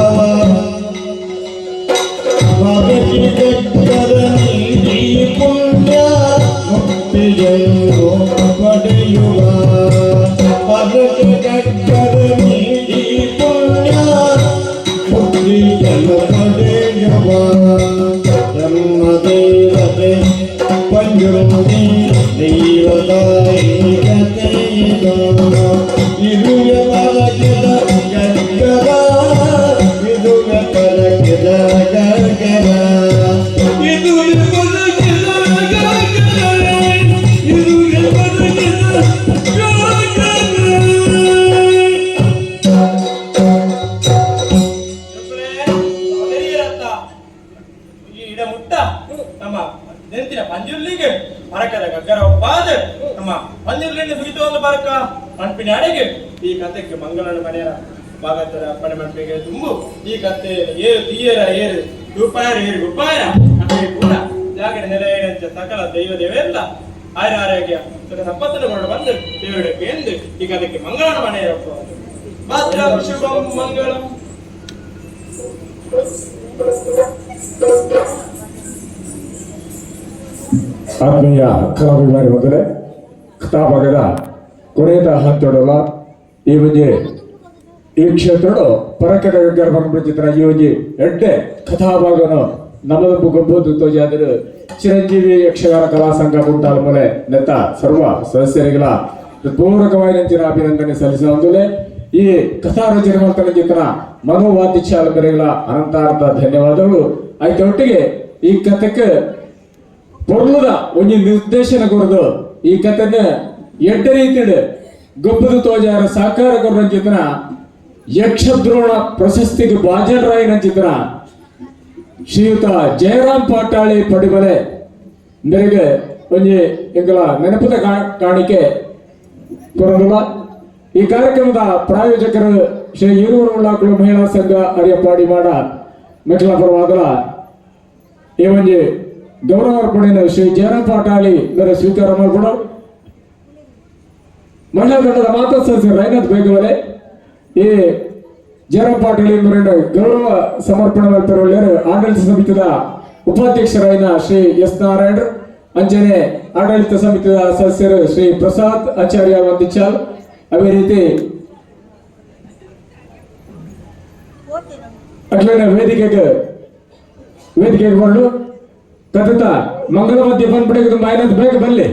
ಮಗನಿಗೆಕ್ಕದ ನೀತಿ ಪುಣ್ಯ ಮುಕ್ತಿಯನ್ನು ಪಡೆಯುವ ಮಗನಿಗೆಕ್ಕದ ನೀತಿ ಪುಣ್ಯ ಮುಕ್ತಿಯನ್ನು ಪಡೆಯುವ ಧರ್ಮದೇವತೆ ಪಂಜುಳಿ ದೈವದಾಯಿಕತೆಯಿದು ಇದುವೆ ಪರಕಿದ ಗಗ್ಗರ ಇದುವೆ ಪರಕಿದ ಗಗ್ಗರ ಇದುವೆ ಪರಕಿದ ಗಗ್ಗರ ಇದುವೆ ಪರಕಿದ ಇಡ ಮುಟ್ಟ ನಮ್ಮ ನೆಂತಿನ ಪಂಜುರ್ಲಿಗೆ ಮರಕದ ಗಗ್ಗರ ಒಪ್ಪಾದ ನಮ್ಮ ಪಂಜುರ್ಲಿಂದ ಬಿಡಿತು ಒಂದು ಬರಕ ಅನ್ಪಿನ ಅಡೆಗೆ ಈ ಕಥೆಗೆ ಮಂಗಳನ ಮನೆಯ ಭಾಗತರ ಅಪ್ಪಣೆ ಮಟ್ಟಿಗೆ ತುಂಬು ಈ ಕತ್ತೆ ಏರು ತೀಯರ ಏರು ರೂಪಾಯರ ಏರು ರೂಪಾಯ ಅದೇ ಕೂಡ ಜಾಗಡೆ ನೆಲೆ ಸಕಲ ದೈವ ದೇವೆಲ್ಲ ಆರೋಗ್ಯ ಸಂಪತ್ತನ್ನು ಕೊಂಡು ಬಂದು ದೇವರಿಗೆ ಎಂದು ಈಗ ಅದಕ್ಕೆ ಮಂಗಳನ ಮನೆ ಮಾತ್ರ ಶುಭಂ ಮಂಗಳಂ. ಆತ್ಮೀಯ ಕಲಾಭಿಮಾನಿ ಮೊದಲೇ ಕಥಾಭಾಗದ ಕೊನೆಯ ಹಂತೊಡಲ ಈ ಒಂಜಿ ಈ ಕ್ಷೇತ್ರಡು ಪರಕದ ಗರ್ಭಚಿತ್ರ ಈ ಒಂಜಿ ಎಡ್ಡೆ ಕಥಾಭಾಗನ ನಮ್ಮದೊಬ್ಬ ಗಂಭೂತು ತೋಜಾದರು ಚಿರಂಜೀವಿ ಯಕ್ಷಗಾನ ಕಲಾ ಸಂಘ ಗುಂಟಾಲ ಮೂಲೆ ನೆತ್ತ ಸರ್ವ ಸದಸ್ಯರಿಗಳ ಪೂರ್ವಕವಾಗಿ ನೆಂಚಿನ ಅಭಿನಂದನೆ ಸಲ್ಲಿಸುವಂತಲೇ ಈ ಕಥಾ ರಚನೆ ಮಾಡ್ತಾನೆ ಚಿತ್ರ ಮನೋವಾದಿಚಾಲ ಬೆರೆಗಳ ಅನಂತಾರ್ಥ ಧನ್ಯವಾದಗಳು. ಆಯ್ತೊಟ್ಟಿಗೆ ಈ ಕಥೆಗೆ ಪೊರ್ಲದ ಒಂಜಿ ನಿರ್ದೇಶನ ಕೊರದು ಈ ಕಥೆನ ಎಡ್ಡ ರೀತಿಯ ಗೊಬ್ಬದ ತೋಜಾರ ಸಾಕಾರ ಕೊರ ಚಿತ್ರ ಯಕ್ಷದ್ರೋಣ ಪ್ರಶಸ್ತಿಗೆ ಬಾಜರಾಯಿನ ಚಿತ್ರ ಶ್ರೀಯುತ ಜಯರಾಮ್ ಪಾಟಾಳಿ ಪಡಿಬಲೆ ಮೇರೆಗೆ ಒಂಜಿ ಎಂಗಳ ನೆನಪದ ಕಾಣಿಕೆ ಕೊರದಲ್ಲ. ಈ ಕಾರ್ಯಕ್ರಮದ ಪ್ರಾಯೋಜಕರು ಶ್ರೀ ಹಿರೂರು ಉಳ್ಳಾಕುಳು ಮಹಿಳಾ ಸಂಘ ಅರಿಯಪಾಡಿ ಮಾಡ ಮೆಟ್ಲಾಪುರವಾದಲ ಈ ಒಂಜಿ ಗೌರವ ಅರ್ಪಣೆಯನ್ನು ಶ್ರೀ ಜಯರಾಮ್ ಪಾಟಾಳಿ ಮೇರೆ ಸ್ವೀಕಾರ ಮಾಡ್ಕೊಡ ಮಹಿಳಾ ತಂಡದ ಮಾತಾ ಸದಸ್ಯರು ರೈನಾಥ್ ಬೇಗವಲೆ ಈ ಜಯರಾಮ್ ಪಾಟೀಲ್ ಇವರ ಗೌರವ ಸಮರ್ಪಣೆ ಮಾಡ್ತಿರೋ ಆಡಳಿತ ಸಮಿತಿಯ ಉಪಾಧ್ಯಕ್ಷರಾಯಿನ ಶ್ರೀ ಎಸ್ ನಾರಾಯಣ್ ಅಂಜನೆ ಆಡಳಿತ ಸಮಿತಿಯ ಸದಸ್ಯರು ಶ್ರೀ ಪ್ರಸಾದ್ ಆಚಾರ್ಯ ವಂದಿಚಾಲ್ ಅದೇ ರೀತಿ ಅಟ್ಲನೆ ವೇದಿಕೆಗೆ ಬರಲು ಕಥಿತ ಮಂಗಳ ಮಧ್ಯ ಬಂದ್ಬಿಟ್ಟು ಮೈನಸ್ ಬೇಗ ಬರಲಿ.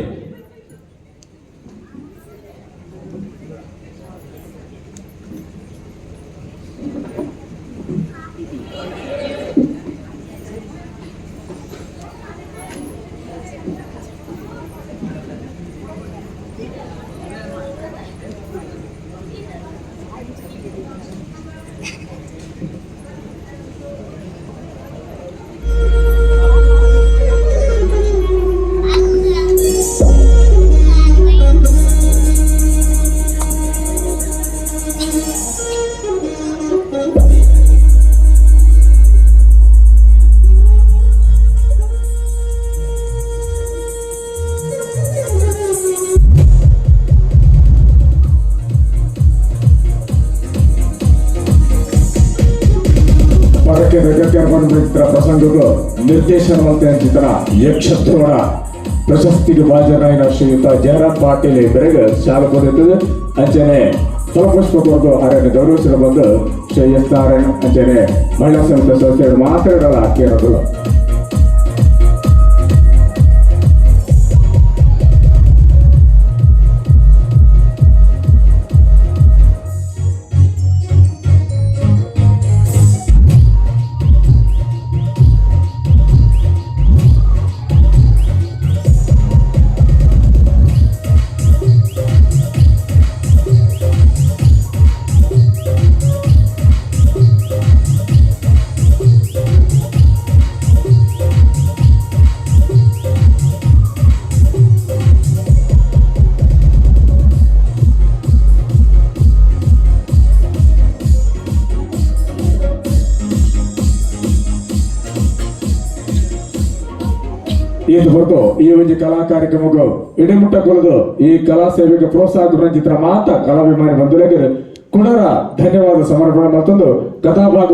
ಪ್ರಸಂಗಗಳು ನಿರ್ದೇಶನ ಚಿತ್ರ ಯಕ್ಷದ್ರೋಣ ಪ್ರಶಸ್ತಿಗೆ ಭಾಜರಾಯಿನ ಶ್ರೀಯುತ ಜಯರಾಮ್ ಪಾಟೀಲ್ ಬೆರೆಗೆ ಶಾಲೆ ಬಂದಿದ್ದು ಅಂಚನೆ ಫಲಪುಷ್ಪವರೆಗೂ ಅವರನ್ನು ಗೌರವಿಸಲು ಬಂದು ಶ್ರೀ ಎಸ್ ನಾರಾಯಣ್ ಅಂಚನೆ ಮಹಿಳಾ ಸಂಘದ ಸದಸ್ಯರು ಮಾತಾಡಲ್ಲ ಕೇಳೋದು. ಇದು ಹೊರತು ಈ ಒಂದು ಕಲಾ ಕಾರ್ಯಕ್ರಮಕ್ಕೂ ಇಡಮುಟ್ಟ ಕೊಲದು ಈ ಕಲಾ ಸೇವೆಗೆ ಪ್ರೋತ್ಸಾಹ ಚಿತ್ರ ಮಾತ್ರ ಕಲಾಭಿಮಾನಿ ಬಂಧುಗಳಿಗೆ ಕುಣರ ಧನ್ಯವಾದ ಸಮರ್ಪಣೆ ಮತ್ತೊಂದು ಕಥಾಭಾಗ